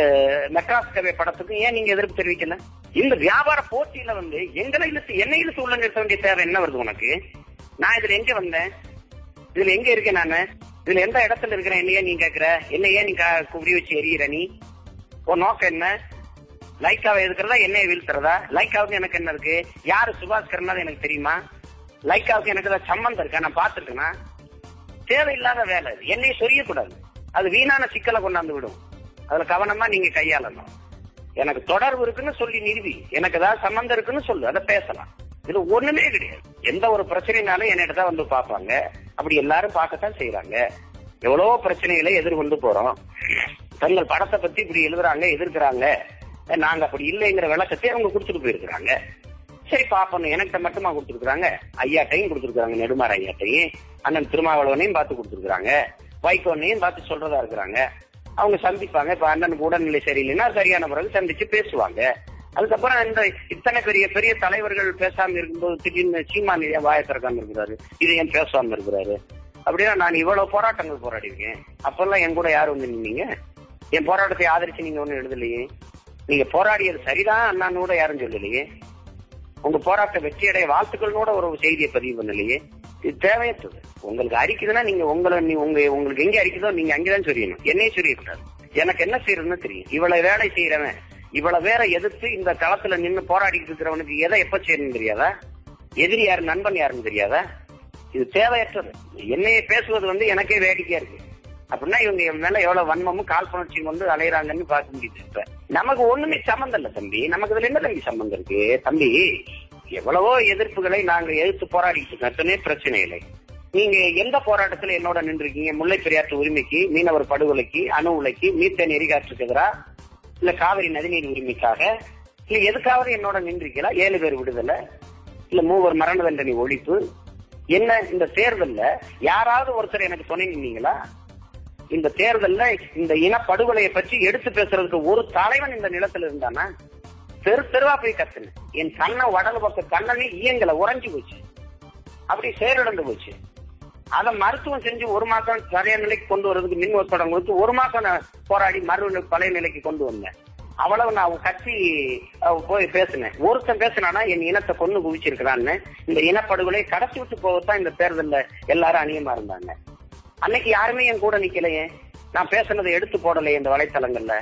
மெட்ராஸ் கவே படத்துக்கும் ஏன் நீங்க எதிர்ப்பு தெரிவிக்கல? இந்த வியாபார போட்டியில வந்து என்னை இழுத்து உள்ள நிறுத்த வேண்டிய தேவை என்ன வருது உனக்கு? நான் இதுல எங்க வந்தேன்? இதுல எங்க இருக்கேன்? நானு இதுல எந்த இடத்துல இருக்கிறேன்? என்னையே நீ கேக்குற? என்னையே நீ குடி வச்சு எரியிற? நீ உன் நோக்கம் என்ன? லைக்காவை எதுக்குறதா, என்னைய வீழ்த்துறதா? லைக்காவுக்கு எனக்கு என்ன இருக்கு? யாரு சுபாஷ் கரனாலும் எனக்கு தெரியுமா? லைக்காவுக்கு எனக்கு ஏதாவது சம்பந்தம் இருக்கா? நான் பாத்துருக்கேனா? தேவையில்லாத வேலை. என்னைய சொரியக்கூடாது. அது வீணான சிக்கலை கொண்டாந்து விடும். அதுல கவனமா நீங்க கையாளணும். எனக்கு தொடர்பு இருக்குன்னு சொல்லி நிறுவி, எனக்கு ஏதாவது சம்பந்தம் இருக்குன்னு சொல்லு, அதை பேசலாம். இது ஒண்ணுமே கிடையாது. எந்த ஒரு பிரச்சனைனாலும் என்னிட்ட தான் வந்து பாப்பாங்க. அப்படி எல்லாரும் பார்க்கத்தான் செய்யறாங்க. எவ்வளவோ பிரச்சனைகளை எதிர்கொண்டு போறோம். தங்கள் படத்தை பத்தி இப்படி எழுதுறாங்க, எதிர்க்கிறாங்க. நாங்க அப்படி இல்லைங்கிற விளக்கத்தை அவங்க கொடுத்துட்டு போயிருக்கிறாங்க. சரி பாப்போம். எனக்கு மட்டுமா கொடுத்துருக்காங்க, ஐயாட்டையும் கொடுத்துருக்காங்க, நெடுமாற ஐயாட்டையும், அண்ணன் திருமாவளவனையும் பார்த்து கொடுத்துருக்காங்க, வைகோனையும் பார்த்து சொல்றதா இருக்கிறாங்க. அவங்க சந்திப்பாங்க. இப்ப அண்ணனுக்கு உடல்நிலை சரியில்லைன்னா சரியான பிறகு சந்திச்சு பேசுவாங்க. அதுக்கப்புறம் இந்த இத்தனை பெரிய பெரிய தலைவர்கள் பேசாம இருக்கும்போது திடீர்னு சீமான் வாய திறக்காம இருக்கிறாரு, இது ஏன் பேசாம இருக்கிறாரு அப்படின்னா, நான் இவ்வளவு போராட்டங்கள் போராடிருக்கேன். அப்பெல்லாம் என் கூட யாரும் வந்து நின்னீங்க? என் போராட்டத்தை ஆதரிச்சு நீங்க ஒண்ணும் எழுதலையே. நீங்க போராடியது சரிதான் அண்ணான்னு கூட யாரும் சொல்லலையே. உங்க போராட்ட வெற்றியடைய வாழ்த்துக்களோட ஒரு செய்தியை பதிவு பண்ணலையே. இது தேவையற்றது. உங்களுக்கு அரிக்குதுன்னா நீங்க உங்களுக்கு எங்க அரிக்குதோ நீங்க அங்கேதான் சொல்லணும், என்னையே சொல்லக்கூடாது. எனக்கு என்ன செய்யறதுன்னு தெரியும். இவ்வளவு வேலை செய்யறவன் இவ்வளவு வேற எதிர்த்து இந்த களத்துல நின்று போராடிட்டு இருக்கிறவனுக்கு எதை எப்ப செய்யணும்னு தெரியாதா? எதிரி யாரு நண்பன் யாருன்னு தெரியாதா? இது தேவையற்றது. என்னைய பேசுவது எனக்கே வேடிக்கையா இருக்கு. அப்படின்னா இவங்க என் மேல எவ்வளவு வன்மமும் காழ்ப்புணர்ச்சியும் வந்து அலையறாங்கன்னு பார்க்க முடியுது. இப்ப நமக்கு ஒண்ணுமே சம்பந்தம் இல்ல தம்பி. நமக்கு இதுல என்ன தம்பி சம்பந்தம் இருக்கு? தம்பி, எவ்வளவோ எதிர்ப்புகளை நாங்க எதிர்த்து போராடிட்டு இருக்கோம். எத்தனை பிரச்சனை இல்லை. நீங்க எந்த போராட்டத்துல என்னோட நின்றுருக்கீங்க? முல்லை பெரியாற்று உரிமைக்கு, மீனவர் படுகொலைக்கு, அணு உலைக்கு, மீத்தேன் எரிகாற்றுக்கு எதிரா, இல்ல காவிரி நதிநீர் உரிமைக்காக, இல்ல எதுக்காவது என்னோட நின்றுருக்கீங்களா? 7 பேர் விடுதலை, இல்ல 3 மரண தண்டனை ஒழிப்பு, என்ன இந்த தேர்தல்ல யாராவது ஒருத்தர் எனக்கு துணை நின்னீங்களா? இந்த தேர்தல்ல இந்த இனப்படுகொலையை பற்றி எடுத்து பேசுறதுக்கு ஒரு தலைவன் இந்த நிலத்துல இருந்தானா? தெருவா போய் கத்துன. என் கண்ணை வடல பக்கம் கண்ணனே இயங்கல, உறைஞ்சு போச்சு, அப்படி செயலிழந்து போச்சு. அதை மருத்துவம் செஞ்சு 1 மாசம் சரியான நிலைக்கு கொண்டு வர்றதுக்கு மின் ஒப்படம் கொடுத்து 1 மாசம் போராடி பழைய நிலைக்கு கொண்டு வந்தேன். அவ்வளவு நான் கட்சி போய் பேசினேன். ஒருத்தன் பேசினானா என் இனத்தை கொண்டு குவிச்சிருக்கிறான்னு. இந்த இனப்படுகொலை கடைசி விட்டு போகத்தான் இந்த தேர்தல்ல எல்லாரும் அநியமா இருந்தாங்க. அன்னைக்கு யாருமே என் கூட நிக்கலையே. நான் பேசுனதை எடுத்து போடலையே இந்த வலைத்தளங்கள்ல.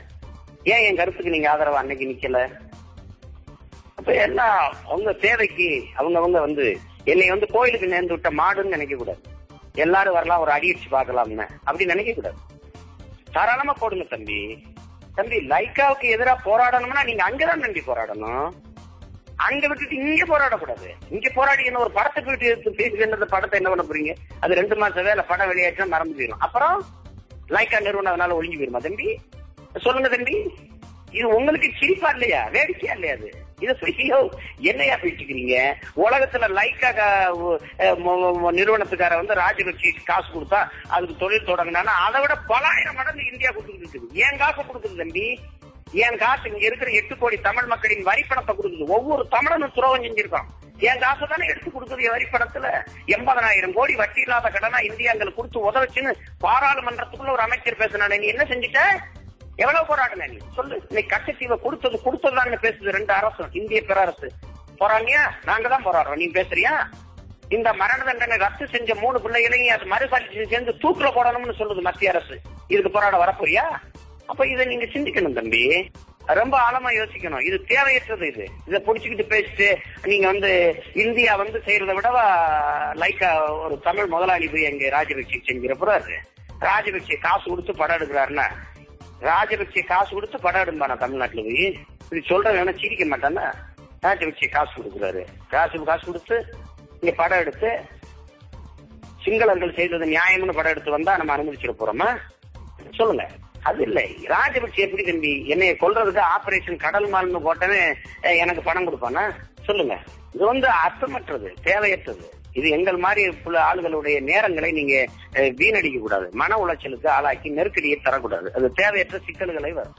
ஏன் என் கருத்துக்கு நீங்க ஆதரவா அன்னைக்கு நிக்கல? அப்ப எல்லாம் அவங்க தேவைக்கு அவங்க வந்து என்னை வந்து கோயிலுக்கு நேர்ந்து விட்ட மாடுன்னு நினைக்க கூடாது. எல்லாரும் வரலாம், ஒரு அடியடிச்சு பார்க்கலாம்னு அப்படி நினைக்க கூடாது. தாராளமா போடுங்க தம்பி. தம்பி, லைக்காவுக்கு எதிராக போராடணும்னா நீங்க அங்கதான் தம்பி போராடணும். அங்க விட்டுட்டு இங்க போராடக்கூடாது. இங்க போராடி என்ன ஒரு படத்துக்கு விட்டு பேசுகின்ற படத்தை என்ன பண்ண போறீங்க? அது 2 மாசம் வேலை, படம் வெளியாச்சுன்னா மறந்து போயிடும். அப்புறம் லைக்கா நிறுவனம் அதனால ஒழிஞ்சு போயிருமா தம்பி? சொல்லுங்க தம்பி, இது உங்களுக்கு சிரிப்பா இல்லையா? வேடிக்கையா இல்லையா? அது இதை என்னையா பேசிக்கிறீங்க? உலகத்துல லைக்கா நிறுவனத்துக்கார வந்து ராஜகட்சி காசு கொடுத்தா அதுக்கு தொழில் தொடங்கினா அதை விட பல ஆயிரம் மடங்கு இந்தியா கொடுத்துட்டு இருக்குது. ஏன் காசை கொடுக்குது தம்பி? ஏன் காசு இங்க இருக்கிற 8 கோடி தமிழ் மக்களின் வரிப்பணத்தை கொடுக்குது. ஒவ்வொரு தமிழனும் துரோகம் செஞ்சிருக்கான். என் காசை தானே எடுத்து கொடுக்குது வரிப்பணத்துல. 80,000 கோடி வட்டி இல்லாத கடனா இந்தியாங்களுக்கு கொடுத்து உதவுச்சுன்னு பாராளுமன்றத்துக்குள்ள ஒரு அமைச்சர் பேசினானே, நீ என்ன செஞ்சுட்ட? எவ்வளவு போராடின நீ சொல்லு. இன்னைக்கு கச்சத்தீவை கொடுத்ததுதான்னு பேசுது 2 அரசும், இந்திய பேரரசு. போறாங்க, நாங்க தான் போராடுறோம், நீ பேசுறியா? இந்த மரண தண்டனை ரத்து செஞ்ச 3 பிள்ளைகளையும் அது மறுபரிசீலனை சேர்ந்து தூக்குல போடணும்னு சொல்லுது மத்திய அரசு. இதுக்கு போராட வரப்போறியா? அப்ப இதை நீங்க சிந்திக்கணும் தம்பி. ரொம்ப ஆழமா யோசிக்கணும். இது தேவையற்றது. இதை புடிச்சுக்கிட்டு பேசிட்டு நீங்க வந்து இந்தியா வந்து செய்யறதை விட லைக்கா ஒரு தமிழ் முதலாளி போய் எங்க ராஜபக்சே செஞ்சிடப்போறாரு. ராஜபக்சே காசு கொடுத்து படம் எடுக்கிறாருன்னா, ராஜபக்சே காசு கொடுத்து படம் எடுப்பானா தமிழ்நாட்டுல போய்? இது சொல்றேன் சிரிக்க மாட்டானா? ராஜபக்சே காசு கொடுக்குறாரு, காசு கொடுத்து இங்க படம் எடுத்து சிங்களர்கள் செய்தது நியாயம்னு படம் எடுத்து வந்தா நம்ம அனுமதிச்சிட போறோமா? சொல்லுங்க. அது இல்லை. ராஜபக்சே எப்படி தம்பி என்னைய கொல்றதுக்கு ஆபரேஷன் கடல் மால்னு போட்டவே எனக்கு பணம் கொடுப்பானா? சொல்லுங்க. இது வந்து அர்த்தமற்றது, தேவையற்றது. இது எங்கள் மாதிரி ஆளுகளுடைய நேரங்களை நீங்க வீணடிக்க கூடாது. மன உளைச்சலுக்கு ஆளாக்கி நெருக்கடியை தரக்கூடாது. அது தேவையற்ற சிக்கல்களை வரும்.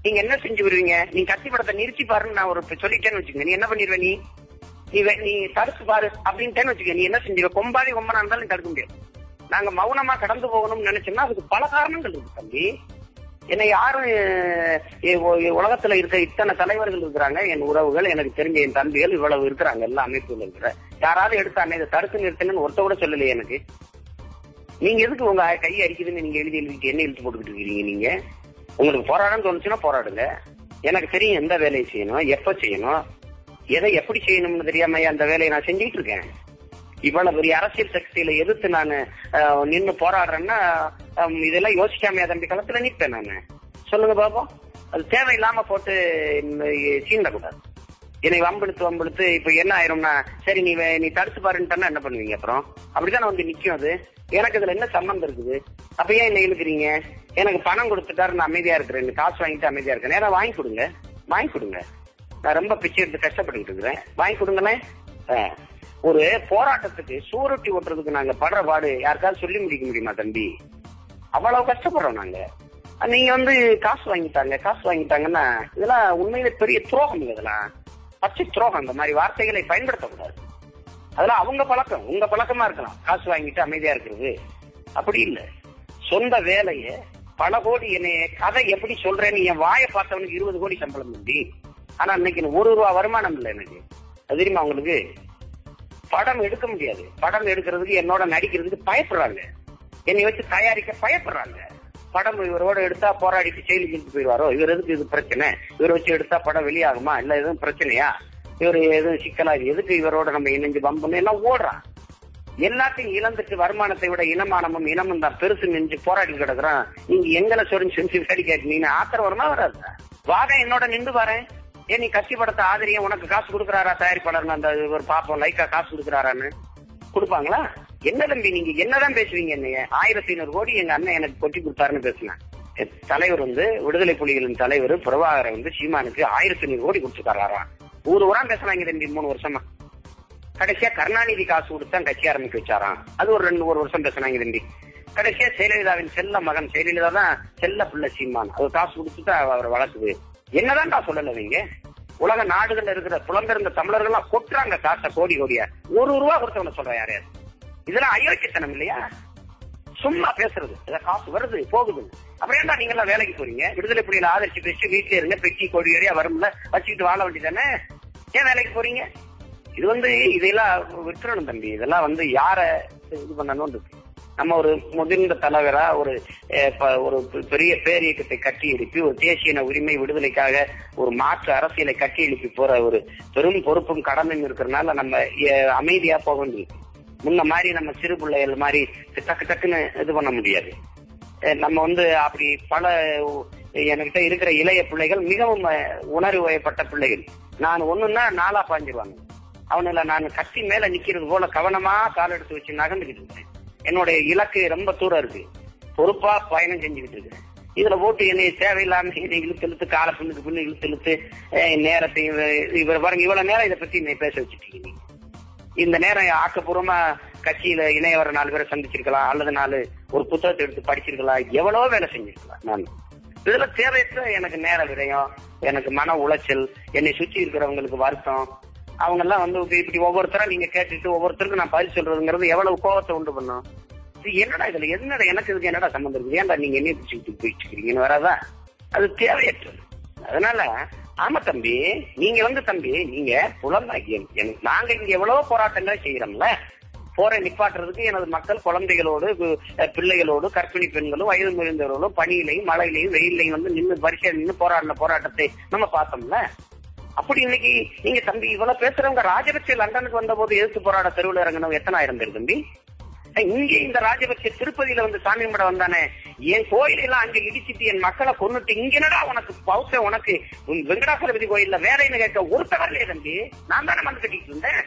நீங்க என்ன செஞ்சு வருவீங்க? நீ கத்தி படத்தை நிறுத்தி பாருன்னு நான் ஒரு சொல்லிட்டேன்னு வச்சுக்கோங்க. நீ என்ன பண்ணிடுவ? நீ தடுத்து பாரு அப்படின்ட்டேன்னு வச்சுக்க. நீ என்ன செஞ்சுருவ? கொம்பாதி கொம்பனா இருந்தாலும் நீ தடுக்க முடியாது. நாங்க மௌனமா கடந்து போகணும்னு நினைச்சோம்னா அதுக்கு பல காரணங்கள் இருக்கு தம்பி. என்னை யாரும் உலகத்துல இருக்க இத்தனை தலைவர்கள் இருக்கிறாங்க, என் உறவுகள், எனக்கு தெரிஞ்ச என் தம்பிகள் இவ்வளவு இருக்கிறாங்க, எல்லா அமைப்புகள் இருக்கிற. யாராவது எடுத்தானே இதை தடுத்து நிறுத்தினு ஒருத்த கூட சொல்லலையே எனக்கு. நீங்க எதுக்கு உங்க கை அடிக்குதுன்னு நீங்க எழுதிட்டு என்ன இழுத்து போட்டுக்கிட்டு இருக்கீங்க? நீங்க உங்களுக்கு போராடணும்னு தோணுச்சுன்னா போராடுங்க. எனக்கு தெரியும் எந்த வேலையை செய்யணும், எப்ப செய்யணும், எதை எப்படி செய்யணும்னு தெரியாம அந்த வேலையை நான் செஞ்சுட்டு இருக்கேன். இவ்வளவு பெரிய அரசியல் சக்தியில எதிர்த்து நான் நின்னு போராடுறேன்னா இதெல்லாம் யோசிக்காமையா தம்பி களத்துல நிற்பேன் நானு? சொல்லுங்க பாப்போம். அது தேவையில்லாம போட்டு சீண்டக்கூடாது. என்னை வம்பெடுத்து இப்ப என்ன ஆயிரும்னா, சரி நீ தடுத்து பாருன்னு என்ன பண்ணுவீங்க? அப்புறம் அப்படிதான் வந்து நிக்கும். அது எனக்கு இதுல என்ன சம்பந்தம் இருக்குது? அப்ப ஏன் என்ன இழுக்கிறீங்க? எனக்கு பணம் கொடுத்துட்டாரு, நான் அமைதியா இருக்கிறேன், காசு வாங்கிட்டு அமைதியா இருக்கேன். ஏன்னா வாங்கி கொடுங்க. நான் ரொம்ப பிச்சை எடுத்து கஷ்டப்பட்டு இருக்கிறேன், வாங்கி கொடுங்களேன். ஒரு போராட்டத்துக்கு சூரட்டி ஓட்டுறதுக்கு நாங்க படுற பாடு யாருக்காவது சொல்லி முடிக்க முடியுமா தம்பி? அவ்வளவு கஷ்டப்படுறோம் நாங்க. நீங்க வந்து காசு வாங்கிட்டாங்கன்னா இதெல்லாம் உண்மையிலே பெரிய துரோகம். இதெல்லாம் பச்சை துரோகம். அந்த மாதிரி வார்த்தைகளை பயன்படுத்தக்கூடாது. அதெல்லாம் அவங்க பழக்கம், உங்க பழக்கமா இருக்கலாம். காசு வாங்கிட்டு அமைதியா இருக்கிறது அப்படி இல்லை. சொந்த வேலைய பல கோடி, என்னைய கதை எப்படி சொல்றேன்னு என் வாயை பார்த்தவனுக்கு 20 கோடி சம்பளம் தம்பி. ஆனா இன்னைக்கு 1 ரூபா வருமானம் இல்லை எனக்கு. அது தெரியுமா உங்களுக்கு? படம் எடுக்க முடியாது. படம் எடுக்கிறதுக்கு, என்னோட நடிக்கிறதுக்கு பயப்படுறாங்க. என்னை வச்சு தயாரிக்க பயப்படுறாங்க. படம் இவரோட எடுத்தா போராடிட்டு ஜெயிலுக்கு இழுத்து போயிடுவாரோ, இவர் எதுக்கு இது பிரச்சனை, இவரை வச்சு எடுத்தா படம் வெளியாகுமா, இல்ல எதுவும் பிரச்சனையா, இவர் எதுவும் சிக்கலா, எதுக்கு இவரோட நம்ம இணைஞ்சு பம்பு எல்லாம் ஓடுறான். எல்லாத்தையும் இழந்துட்டு வருமானத்தை விட இனமானமும் இனமும் தான் பெருசு நின்று போராடி கிடக்குறான். நீங்க எங்களை செஞ்சு வேடி கேட்டீங்க, ஆத்திரம் வருமா வராது? வாக என்னோட நின்று வரேன். ஏன் நீ கட்சி படத்தை ஆதரிய, உனக்கு காசு கொடுக்குறாரா தயாரிப்பாளர்? அந்த ஒரு பாப்போம் லைக்கா காசு கொடுக்குறாரான்னு. கொடுப்பாங்களா? என்ன தம்பி நீங்க என்னதான் பேசுவீங்க? என்னைய 1500 கோடி எங்க அண்ணன் எனக்கு கொட்டி கொடுத்தாருன்னு பேசினேன். தலைவர் வந்து விடுதலை புலிகளின் தலைவர் பிரபாகரன் வந்து சீமானுக்கு 1500 கோடி கொடுத்துருக்காராம். ஊரா பேசுறாங்க தம்பி 3 வருஷமா. கடைசியா கருணாநிதி காசு கொடுத்தான் கட்சி ஆரம்பிக்க வச்சாராம். அது ஒரு 2 வருஷம் பேசுனாங்க தம்பி. கடைசியா ஜெயலலிதாவின் செல்ல மகன், ஜெயலலிதா தான் செல்ல பிள்ளை சீமான், அது காசு கொடுத்துட்டு அவர் வளர்க்குது. என்னதான் நான் சொல்லல, நீங்க உலக நாடுகள்ல இருக்கிற புலம்பெயர்ந்த தமிழர்கள் கொட்டுறாங்க காசை கோடி கோடியா. 1 ரூபா கொடுத்தவன சொல்ற யாரையா? இதெல்லாம் அயோக்கியத்தனம் இல்லையா? சும்மா பேசுறது. காசு வருது போகுது. அப்புறம் ஏன்டா நீங்க எல்லாம் வேலைக்கு போறீங்க? விடுதலை புலிகளை ஆதரிச்சு பேசி வீட்டுல இருங்க, பெட்டி கோடி கோடியா வரும்ல, வச்சுக்கிட்டு வாழ வேண்டியதானே. ஏன் வேலைக்கு போறீங்க? இது வந்து இதெல்லாம் விட்டுறணும் தம்பி. இதெல்லாம் வந்து யார இது பண்ணணும் இருக்கு. நம்ம ஒரு முதிர்ந்த தலைவரா ஒரு பெரிய பேரியக்கத்தை கட்டி எழுப்பி, ஒரு தேசிய உரிமை விடுதலைக்காக ஒரு மாற்று அரசியலை கட்டி எழுப்பி போற ஒரு பெரும் பொறுப்பும் கடமையும் இருக்கிறதுனால நம்ம அமைதியா போக வேண்டியது. முன்ன மாதிரி நம்ம சிறு பிள்ளைகள் மாதிரி டக்கு டக்குன்னு இது பண்ண முடியாது. நம்ம வந்து அப்படி பல என்கிட்ட இருக்கிற இளைய பிள்ளைகள் மிகவும் உணர்வு வயப்பட்ட பிள்ளைகள். நான் ஒண்ணுன்னா 4 பாஞ்சிருவாங்க. அவனுல நான் கத்தி மேல நிக்கிறது போல கவனமா கால் எடுத்து வச்சு நகர்ந்துகிட்டு இருக்கேன். என்னுடைய இலக்கு ரொம்ப தூரம் இருக்கு. பொறுப்பா பயணம் செஞ்சுக்கிட்டு இருக்கேன். இதுல போட்டு என்னை தேவையில்லாம என்னை இழுத்து காலை பின்னுக்கு இழுத்து நேரத்தை இவர் பாருங்க, இவ்வளவு நேரம் இதை பத்தி என்னை பேச வச்சுட்டீங்க. இந்த நேரம் ஆக்கப்பூர்வமா கட்சியில இணைய வர 4 பேரை சந்திச்சிருக்கலாம், அல்லது 4 ஒரு புத்தகத்தை எடுத்து படிச்சிருக்கலாம், எவ்வளவோ வேலை செஞ்சிருக்கலாம். நான் இதுல தேவையற்ற எனக்கு நேர விரயம், எனக்கு மன உளைச்சல், என்னை சுற்றி இருக்கிறவங்களுக்கு வருத்தம். அவங்க எல்லாம் வந்து இப்படி ஒவ்வொருத்தரா நீங்க கேட்டுட்டு ஒவ்வொருத்தருக்கும் நான் பதில் சொல்றதுங்கிறது எவ்வளவு கோபத்தை உண்டு பண்ணும். என்னடா இதுல என்னடா எனக்கு இதுக்கு என்னடா சம்பந்தம் இருக்குது? ஏன்டா நீங்க என்ன பிடிச்சிட்டு போயிட்டு வராதா? அது தேவையற்றது. அதனால ஆமா தம்பி, நீங்க வந்து தம்பி நீங்க புலம்பாக்கி நாங்க இங்க எவ்வளவோ போராட்டங்களை செய்யறோம்ல. போரை நிப்பாட்டுறதுக்கு எனது மக்கள் குழந்தைகளோடு, பிள்ளைகளோடு, கர்ப்பிணி பெண்களும், வயது முதிர்ந்தவர்களும் பனியிலையும் மழையிலையும் வெயிலையும் வந்து நின்று வரிசையா நின்று போராடின போராட்டத்தை நம்ம பார்த்தோம்ல. அப்படி இன்னைக்கு நீங்க தம்பி இவ்வளவு பேசுறவங்க ராஜபக்சே லண்டனுக்கு வந்த போது எதிர்த்து போராட தெருவில் இறங்கணும் எத்தனை ஆயிரம் பேர் தம்பி? இங்கே இந்த ராஜபக்சே திருப்பதியில வந்து சாமி கும்பிட வந்தானே, என் கோயில எல்லாம் அங்க இடிச்சிட்டு என் மக்களை கொன்னுட்டு இங்கனடா உனக்கு பௌத்த, உனக்கு வெங்கடாசலபதி கோயில்ல வேலைன்னு கேட்க ஒருத்தவரலையே தம்பி. நான் தானே மண்ணு கட்டிட்டு இருந்தேன்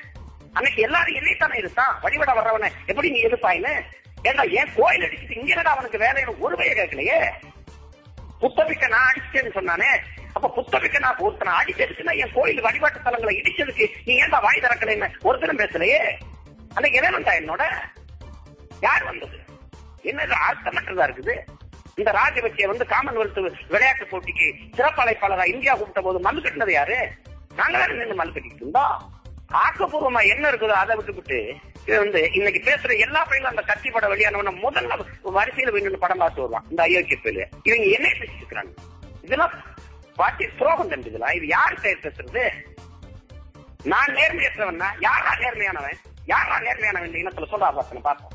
அன்னைக்கு. எல்லாரும் என்னைத்தானே இருக்கான் வழிபட வர்றவன எப்படி நீ எதிர்ப்பாயின்னு? ஏன்னா என் கோயில் அடிச்சுட்டு இங்கனடா அவனுக்கு வேலைன்னு ஒரு பைய கேட்கலையே. புத்தபிக்க நான் அடிச்சேன்னு சொன்னானே, அப்ப புத்தபிக்க நான் ஒருத்தனை அடிச்சதுக்குன்னா என் கோயில் வழிபாட்டு தலங்களை இடிச்சதுக்கு நீ ஏன்டா வாய் திறக்கலைன்னு ஒருத்தரும் பேசலையே. அன்னைக்கு எதா என்னோட யார் வந்தது? என்ன அர்த்தமற்றதா இருக்குது? இந்த ராஜபக்சே வந்து காமன்வெல்த் விளையாட்டு போட்டிக்கு சிறப்பு அழைப்பாளராக இந்தியா கூப்பிட்ட போது மல்லு கட்டினது யாரு? நாங்களாம் நின்று மல்லு கட்டிட்டு இருந்தோம். ஆக்கப்பூர்வமா என்ன இருக்குதோ அதை விட்டுவிட்டு இது வந்து இன்னைக்கு பேசுற எல்லா பையனும் அந்த கட்சி படம் வெளியானவன முதல்ல வரிசையில வேணும் படம் பார்த்து வருவான். இந்த அயோக்கிய பேரு இவங்க என்ன பேசிக்கிறாங்க? இதெல்லாம் பாட்டி துரோகம் தம்பி. இதெல்லாம் இது யாரு பேசுறது? நான் நேர்மையற்றவன், யாரா நேர்மையானவன்? யாரா நேர்மையானவன் இனத்துல சொல்றா பார்த்தோம்.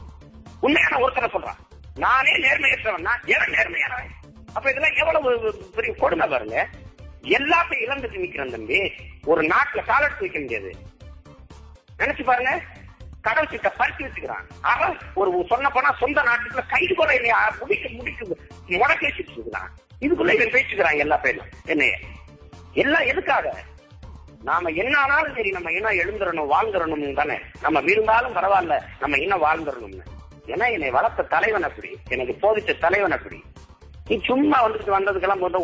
உண்மையான ஒருத்தரை சொல்றான். நானே நேர்மையற்றவன், எவன் நேர்மையானவன்? அப்ப இதெல்லாம் எவ்வளவு பெரிய கொடுமை பாருங்க. எல்லாத்தையும் இழந்துட்டு நிக்கிறேன் தம்பி. ஒரு நாட்டுல காலெடுத்து வைக்க முடியாது. நினைச்சு பாருங்க, கடவுள் சீட்டை பறிச்சு வச்சுக்கிறான். அவன் ஒரு சொன்ன போனா சொந்த நாட்டுக்குள்ள கைது கூட முடக்கி வச்சுட்டு இருக்கிறான். இதுக்குள்ள இவன் பேசிக்கிறான் எல்லா பேரும். என்னைய எல்லாம் எதுக்காக? நாம என்ன ஆனாலும் சரி நம்ம இன்னும் எழுந்துடணும், வாழ்ந்துடணும் தானே. நம்ம விருந்தாலும் பரவாயில்ல, நம்ம இன்னும் வாழ்ந்துடணும்னு. ஏன்னா என்னை வளர்த்த தலைவன் அப்படி, எனக்கு போதிச்ச தலைவன் அப்படி. நீ சும்மா வந்துட்டு வந்ததுக்கெல்லாம் போட்டு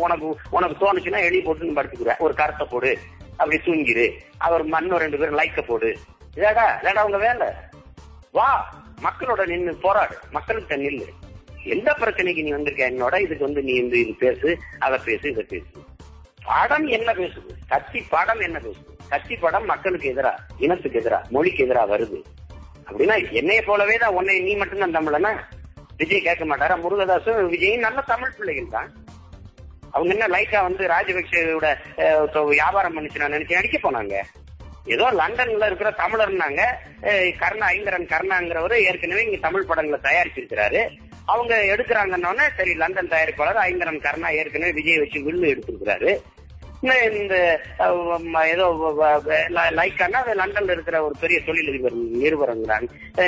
உனக்கு தோணுச்சுன்னா எழுதி போட்டு படுத்துக்கிற, ஒரு கருத்தை போடு, அப்படி தூங்கிடு, அவர் மண்ணு 2 பேரும் லைக்க போடு. இதாடா உங்க வேலை. வா மக்களோட நின்று போராடு, மக்களுக்கு நில்லு. எந்த பிரச்சனைக்கு நீ வந்திருக்க என்னோட, இதுக்கு நீ இது பேசு, அதை பேசு, இதை பேசு. படம் என்ன பேசுது? கட்சி படம் என்ன பேசுது? கட்சி படம் மக்களுக்கு எதிரா, இனத்துக்கு எதிரா, மொழிக்கு எதிரா வருது அப்படின்னா என்னைய போலவே தான் உன்னை நீ மட்டும்தான் தமிழனா? விஜய் கேட்க மாட்டாரா? முருகதாசும் விஜயும் நல்ல தமிழ் பிள்ளைகள் தான். அவங்க என்ன லைக்கா ராஜபக்சேவோட வியாபாரம் பண்ணிச்சு நான் நினைச்சு நடிக்க போனாங்க. ஏதோ லண்டன்ல இருக்கிற தமிழர்னாங்க. கர்ணா ஐங்கரன் கர்ணாங்கிறவரு ஏற்கனவே இங்க தமிழ் படங்களை தயாரிச்சிருக்கிறாரு. அவங்க எடுக்கிறாங்கன்னு சரி, லண்டன் தயாரிப்பாளர் ஐங்கரன் கர்ணா ஏற்கனவே விஜய் வச்சு வில்லு எடுத்திருக்கிறாரு. இந்த ஏதோ லைக்கானா லண்டன்ல இருக்கிற ஒரு பெரிய தொழிலதிபர்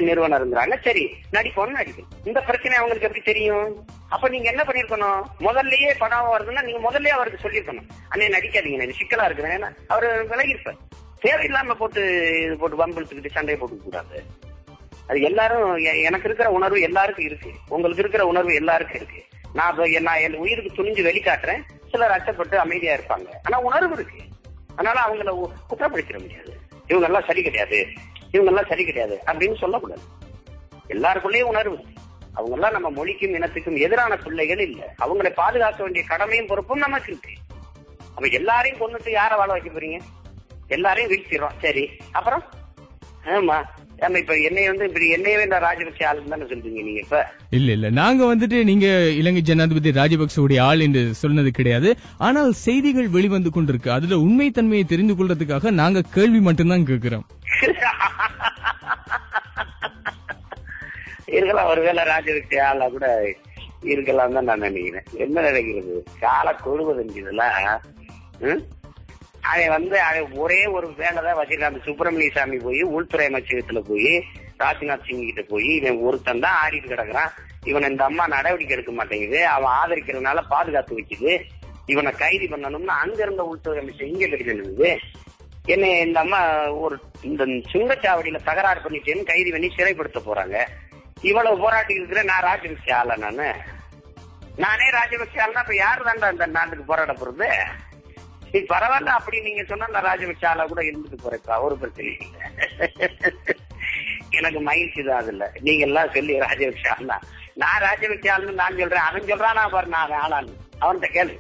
நிறுவனருங்கிறாங்க. சரி நடிப்போம்னு நடிக்கணும். இந்த பிரச்சனை அவங்களுக்கு எப்படி தெரியும்? அப்ப நீங்க என்ன பண்ணிருக்கணும்? முதல்லயே படம் வருதுன்னா நீங்க முதல்லயே அவருக்கு சொல்லிருக்கணும், அண்ணே நடிக்காதீங்க, சிக்கலா இருக்கிறேன். அவரு விலகிருப்பார். தேவையில்லாம போட்டு வம்பிழுத்துக்கிட்டு சண்டையை போட்டு கூடாது. அது எல்லாரும், எனக்கு இருக்கிற உணர்வு எல்லாருக்கும் இருக்கு, உங்களுக்கு இருக்கிற உணர்வு எல்லாருக்கும் இருக்கு. நான் என் உயிருக்கு துணிஞ்சு வெளிக்காட்டுறேன். சிலர் அச்சப்பட்டு அமைதியா இருப்பாங்க. ஆனா உணர்வு இருக்கு. அதனால அவங்கள குற்றப்படுத்திட முடியாது. இவங்க எல்லாம் சரி கிடையாது, இவங்க எல்லாம் சரி கிடையாது அப்படின்னு சொல்லக்கூடாது. எல்லாருக்குள்ளேயும் உணர்வு. அவங்க எல்லாம் நம்ம மொழிக்கும் இனத்துக்கும் எதிரான பிள்ளைகள் இல்ல. அவங்களை பாதுகாக்க வேண்டிய கடமையும் பொறுப்பும் நமக்கு இருக்கு. அப்ப எல்லாரையும் கொண்டுட்டு யார வாழ வைக்க போறீங்க? எல்லாரையும் வீழ்த்திடுறோம். சரி அப்புறம் ஆமா இப்ப என்னையவே இந்த ராஜபக்சே ஆளுன்னு தானே சொல்றீங்க நீங்க? இப்ப இல்ல நாங்க நீங்க இலங்கை ஜனாதிபதி ராஜபக்சவுடைய ஆள் என்று சொன்னது கிடையாது. ஆனால் செய்திகள் வெளிவந்து கொண்டிருக்கு. அதுல உண்மை தன்மையை தெரிந்து கொள்றதுக்காக நாங்க கேள்வி மட்டும்தான் கேட்கிறோம். இருக்கலாம், ஒருவேளை ராஜபக்சே ஆளா கூட இருக்கலாம் தான் நான் நினைக்கிறேன். என்ன நினைக்கிறது? கால கொழுவதுலாம் அவன் ஒரே ஒரு வேலைதான் வச்சிருக்கான். அந்த சுப்பிரமணிய சாமி போய் உள்துறை அமைச்சகத்துல போய் ராஜ்நாத் சிங் கிட்ட போய் இவன் ஒருத்தன் தான் ஆடிட்டு கிடக்குறான். இவனை இந்த அம்மா நடவடிக்கை எடுக்க மாட்டேங்குது, அவன் ஆதரிக்கிறதுனால பாதுகாத்து வைக்குது, இவனை கைது பண்ணணும்னு அங்க இருந்த உள்துறை அமைச்சர் இங்க கிடைக்கிறது. என்ன இந்த அம்மா இந்த சுங்கச்சாவடியில தகராறு பண்ணிட்டேன்னு கைது பண்ணி சிறைப்படுத்த போறாங்க. இவ்வளவு போராட்டி இருக்கிற நான் ராஜபக்சே ஆள? நானே ராஜபக்சே ஆள்னா இப்ப யாரு தாண்டா இந்த நாட்டுக்கு போராட போறது? பரவாயில்ல, அப்படி நீங்க சொன்னா நான் ராஜபக்சே ஆளா கூட இருந்துட்டு போறேப்பா, ஒரு பிரச்சனை இல்லை. எனக்கு மகிழ்ச்சி தான். அதுல நீங்க எல்லாம் சொல்லி ராஜபக்சே ஆள்னா நான் ராஜபக்சே ஆள்னு நான் சொல்றேன். அவன் சொல்றான் நான் பாரு நான் ஆளான்னு. அவன்கிட்ட கேளு,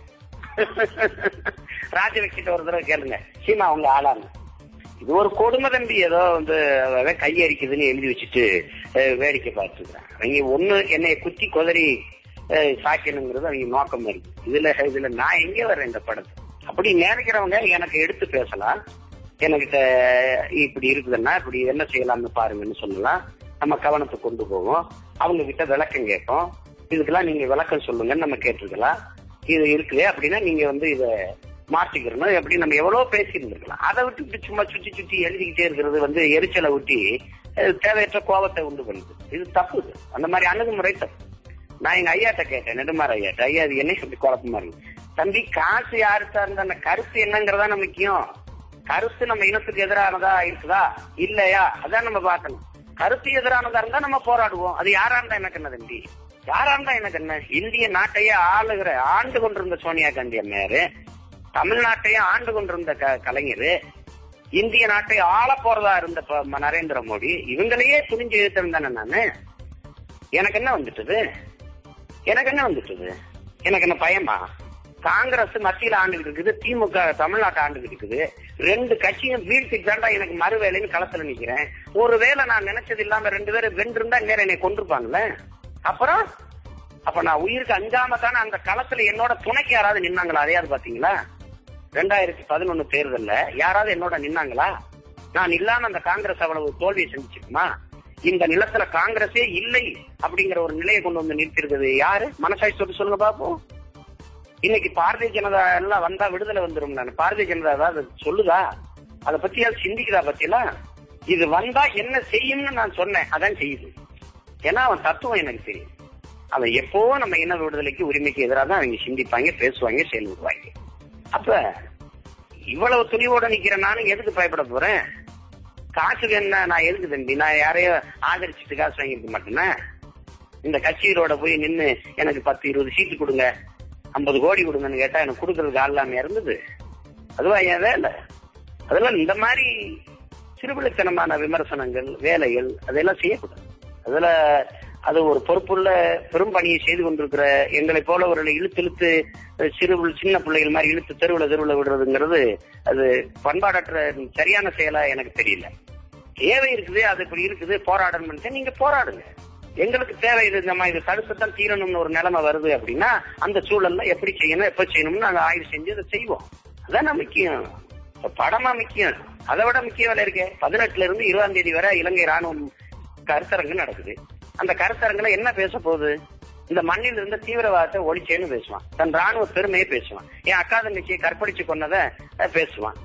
ராஜபக்சே ஒரு தடவை கேளுங்க, சீமா அவங்க ஆளான்னு. இது ஒரு கொடுமை தம்பி. ஏதோ கையரிக்குதுன்னு எழுதி வச்சுட்டு வேடிக்கை பார்த்துக்கிறான். அவங்க என்னைய குத்தி கொதறி சாய்க்கணுங்கிறது அவங்க நோக்கம் இருக்கு. இதுல நான் எங்கே வரேன் இந்த படத்தை? அப்படி நினைக்கிறவங்க எனக்கு எடுத்து பேசலாம். எனக்கிட்ட இப்படி இருக்குதுன்னா இப்படி என்ன செய்யலாம்னு பாருங்கன்னு சொல்லலாம். நம்ம கவனத்தை கொண்டு போவோம். அவங்க கிட்ட விளக்கம் கேட்போம். இதுக்கெல்லாம் நீங்க விளக்கம் சொல்லுங்கன்னு நம்ம கேட்டிருக்கலாம். இது இருக்குது அப்படின்னா நீங்க இதை மாற்றிக்கிறணும். எப்படி நம்ம எவ்வளவு பேசி இருந்திருக்கலாம். அதை விட்டு சும்மா சுத்தி எழுதிக்கிட்டே இருக்கிறது எரிச்சலை ஊட்டி தேவையற்ற கோபத்தை உண்டு பண்ணுது. இது தப்பு. அந்த மாதிரி அணுகுமுறை தப்பு. நான் எங்க ஐயாட்ட கேட்டேன், நெடுமாற ஐயாட்ட, ஐயா இது என்ன சொல்லி குழப்பமா இருக்கு தம்பி, காசு யாருக்கா இருந்தா அந்த கருத்து என்னங்கிறதா முக்கியம். கருத்து நம்ம இனத்துக்கு எதிரானதா இருக்குதா இல்லையா அதான் நம்ம பார்க்கணும். கருத்து எதிரானதா இருந்தா நம்ம போராடுவோம். அது யாரா இருந்தா எனக்கு என்ன தம்பி, யாரா இருந்தா எனக்கு என்ன? இந்திய நாட்டையே ஆண்டு கொண்டிருந்த சோனியா காந்தி அம்மையாரு, தமிழ்நாட்டையே ஆண்டு கொண்டிருந்த கலைஞர், இந்திய நாட்டை ஆள போறதா இருந்த நரேந்திர மோடி, இவங்களையே துணிஞ்சு எழுத்திருந்தானே நானு. எனக்கு என்ன வந்துட்டது? எனக்கு என்ன பயமா? காங்கிரஸ் மத்தியில ஆண்டுகிட்டு இருக்குது, திமுக தமிழ்நாட்டை ஆண்டுகிட்டு இருக்குது. 2 கட்சியும் வீழ்ச்சிக்கு தாண்டா எனக்கு மறுவேலைன்னு களத்துல நிக்கிறேன். ஒருவேளை நான் நினைச்சது இல்லாம 2 பேரும் வென்றிருந்தா நேரம் என்னை கொண்டிருப்பாங்கல்ல. அப்புறம் அப்ப நான் உயிருக்கு அஞ்சாம தானே அந்த களத்துல என்னோட துணைக்கு யாராவது நின்னாங்களா? அதையாவது பாத்தீங்களா? 2011 தேர்தல்ல யாராவது என்னோட நின்னாங்களா? நான் இல்லாம அந்த காங்கிரஸ் அவ்வளவு தோல்வியை சந்திச்சுக்குமா? இந்த நிலத்துல காங்கிரஸே இல்லை அப்படிங்கிற ஒரு நிலையை கொண்டு வந்து நிறுத்திருக்கிறது யாரு? மனசாட்சி சொல்லுங்க பாப்போம். இன்னைக்கு பாரதிய ஜனதா எல்லாம் வந்தா விடுதலை வந்துடும். நான் பாரதிய ஜனதா ஏதாவது சொல்லுதா? அதை பத்தி சிந்திக்குதா? பத்தியெல்லாம் இது வந்தா என்ன செய்யும்னு நான் சொன்னேன், அதான் செய்யுது. ஏன்னா அவன் தத்துவம் எனக்கு தெரியும். அவன் எப்போ நம்ம இன விடுதலைக்கு உரிமைக்கு எதிராக தான் அவங்க சிந்திப்பாங்க, பேசுவாங்க, செயல்படுவாங்க. அப்ப இவ்வளவு துணிவோட நிக்கிற நானும் எதுக்கு பயப்பட போறேன்? காசுக்கு என்ன நான் எதுக்கு தம்பி? நான் யாரையும் ஆதரிச்சுட்டு காசு வாங்கிருக்க மாட்டேன்னா? இந்த கட்சிகளோட போய் நின்று எனக்கு 10-20 சீட்டு கொடுங்க, 50 கோடி கொடுங்கன்னு கேட்டா எனக்கு கொடுக்கறதுக்கு ஆள் இல்லாம இருந்தது. அதுவா என் வேலை? அதெல்லாம் இந்த மாதிரி சிறுபிள்ளைத்தனமான விமர்சனங்கள், வேலைகள் அதெல்லாம் செய்யக்கூடாது. அதுல அது ஒரு பொறுப்புள்ள பெரும் பணியை செய்து கொண்டிருக்கிற எங்களை போலவர்களை இழுத்து சின்ன பிள்ளைகள் மாதிரி இழுத்து தெருவுல விடுறதுங்கிறது அது பண்பாடற்ற சரியான செயலா எனக்கு தெரியல. தேவை இருக்குது, அது இப்படி இருக்குது, போராடணும். நீங்க போராடுங்க. எங்களுக்கு தேவை இது, நம்ம இது தடுத்துத்தான் தீரணும்னு ஒரு நிலைமை வருது அப்படின்னா அந்த சூழல்ல எப்படி செய்யணும், எப்ப செய்யணும்னு நாங்க ஆய்வு செஞ்சு அதை செய்வோம். அதான் முக்கியம். படமா முக்கியம், அதை விட முக்கிய வேலை இருக்கு. 18 இருந்து 20ஆம் தேதி வரை இலங்கை ராணுவம் கருத்தரங்கு நடக்குது. அந்த கருத்தரங்குல என்ன பேச போகுது? இந்த மண்ணில் இருந்த தீவிரவாதத்தை ஒழிச்சேன்னு பேசுவான், தன் ராணுவ பெருமையை பேசுவான், என் அக்கா தங்கச்சியை கற்பழிச்சு கொன்னதை பேசுவான்,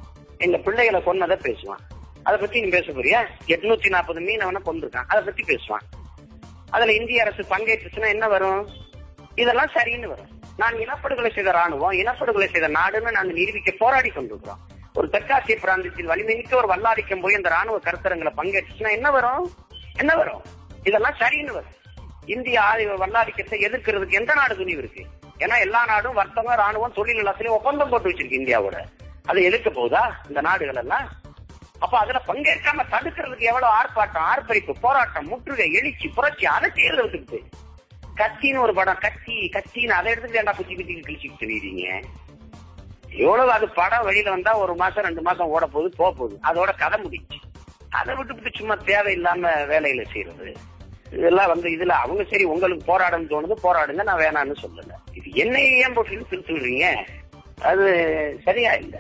எங்க பிள்ளைகளை கொன்னதை பேசுவான். அதை பத்தி நீ பேச போறியா? 840 மீனவனை கொண்டிருக்கான், அதை பத்தி பேசுவான். அதுல இந்திய அரசு பங்கேற்றுச்சுன்னா என்ன வரும்? இதெல்லாம் சரின்னு வரும். நான் இனப்படுகொலை செய்த ராணுவம், இனப்படுகொலை செய்த நாடுன்னு நாங்கள் நிரூபிக்க போராடி கொண்டிருக்கிறோம். ஒரு தெற்காசிய பிராந்தியத்தில் வலிமை மிக்க ஒரு வல்லாதிக்கம் போய் அந்த ராணுவ கருத்தரங்களை பங்கேற்றுச்சுன்னா என்ன வரும்? என்ன வரும்? இதெல்லாம் சரின்னு வரும். இந்திய வல்லாதிக்கத்தை எதிர்க்கிறதுக்கு எந்த நாடு துணிவு இருக்கு? ஏன்னா எல்லா நாடும் வர்த்தகம், ராணுவம், தொழில் எல்லாத்திலையும் ஒப்பந்தம் போட்டு வச்சிருக்கு இந்தியாவோட. அதை எதிர்க்க போகுதா இந்த நாடுகள் எல்லாம்? அப்ப அதுல பங்கேற்காம தடுக்கிறதுக்கு எவ்வளவு ஆர்ப்பாட்டம், ஆர்ப்பரிப்பு, போராட்டம், முற்றுகை, எழுச்சி, புரட்சி, அதை செய்யறதுக்கு. கத்தின்னு ஒரு படம், கத்தின்னு அதை எடுத்துட்டு ஏன்டா குச்சி கிழிச்சுட்டு தெரியுறீங்க? எவ்வளவு அது படம் வெளியில வந்தா 1 மாசம் 2 மாசம் ஓட போகுது, போகுது, அதோட கதை முடிச்சு. அதை விட்டு சும்மா தேவையில்லாம வேலையில செய்யறது இதெல்லாம் இதுல அவங்க சரி உங்களுக்கு போராடணும்னு தோணுது, போராடுங்க, நான் வேணான்னு சொல்லல. இது என்னையே ஏன் போட்டு திருத்துறீங்க? அது சரியா இல்ல.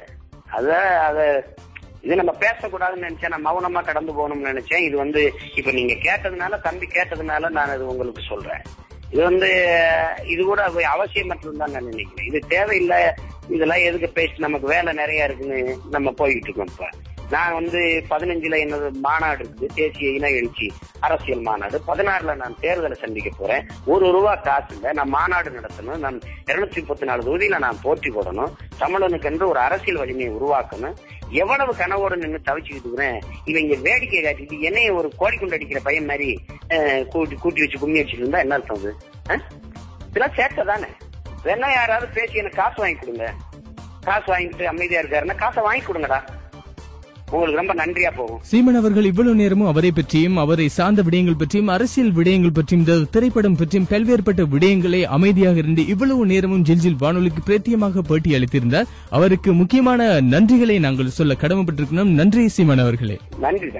இது நம்ம பேசக்கூடாதுன்னு நினைச்சேன், நான் மௌனமா கடந்து போகணும்னு நினைச்சேன். இது இப்ப நீங்க கேட்டதுனால, தம்பி கேட்டதுனால நான் அது உங்களுக்கு சொல்றேன். இது கூட அவசியமற்றது தான் நான் நினைக்கிறேன். இது தேவையில்லை. இதெல்லாம் எதுக்கு பேசி நமக்கு வேலை நிறைய இருக்குன்னு நம்ம போய்கிட்டு இருக்கோம். இப்ப நான் 15ல என்னது மாநாடு இருக்குது, தேசிய இன எழுச்சி அரசியல் மாநாடு. 16ல நான் தேர்தலை சந்திக்க போறேன். ₹1 காசு இல்ல. நான் மாநாடு நடத்தணும். நான் 234 தொகுதியில நான் போட்டி போடணும். தமிழனுக்கு என்று ஒரு அரசியல் வலிமையை உருவாக்கணும். எவ்வளவு கனவோடு நின்று தவிச்சுக்கிட்டு இருக்கிறேன். இவங்க வேடிக்கை காட்டிட்டு என்னைய ஒரு கோடிக்குண்டு அடிக்கிற பையன் மாதிரி கூட்டி வச்சு கும்மி வச்சுட்டு இருந்தா என்ன அர்த்தம்? இதெல்லாம் சேட்டை தானே. வேணா யாராவது பேசி எனக்கு காசு வாங்கி கொடுங்க. காசு வாங்கிட்டு அமைதியா இருக்காருன்னா காசை வாங்கி கொடுங்கடா, உங்களுக்கு ரொம்ப நன்றியா போகும். சீமன் அவர்கள் இவ்வளவு நேரமும் அவரை பற்றியும், அவரை சார்ந்த விடயங்கள் பற்றியும், அரசியல் விடயங்கள் பற்றியும், திரைப்படம் பற்றியும் பல்வேறுபட்ட விடயங்களை அமைதியாக இருந்து இவ்வளவு நேரமும் ஜில்ஜில் வானொலிக்கு பிரத்தியமாக பேட்டி அளித்திருந்தார். அவருக்கு முக்கியமான நன்றிகளை நாங்கள் சொல்ல கடமைப்பட்டிருக்கிறோம். நன்றி சீமன் அவர்களே. நன்றி.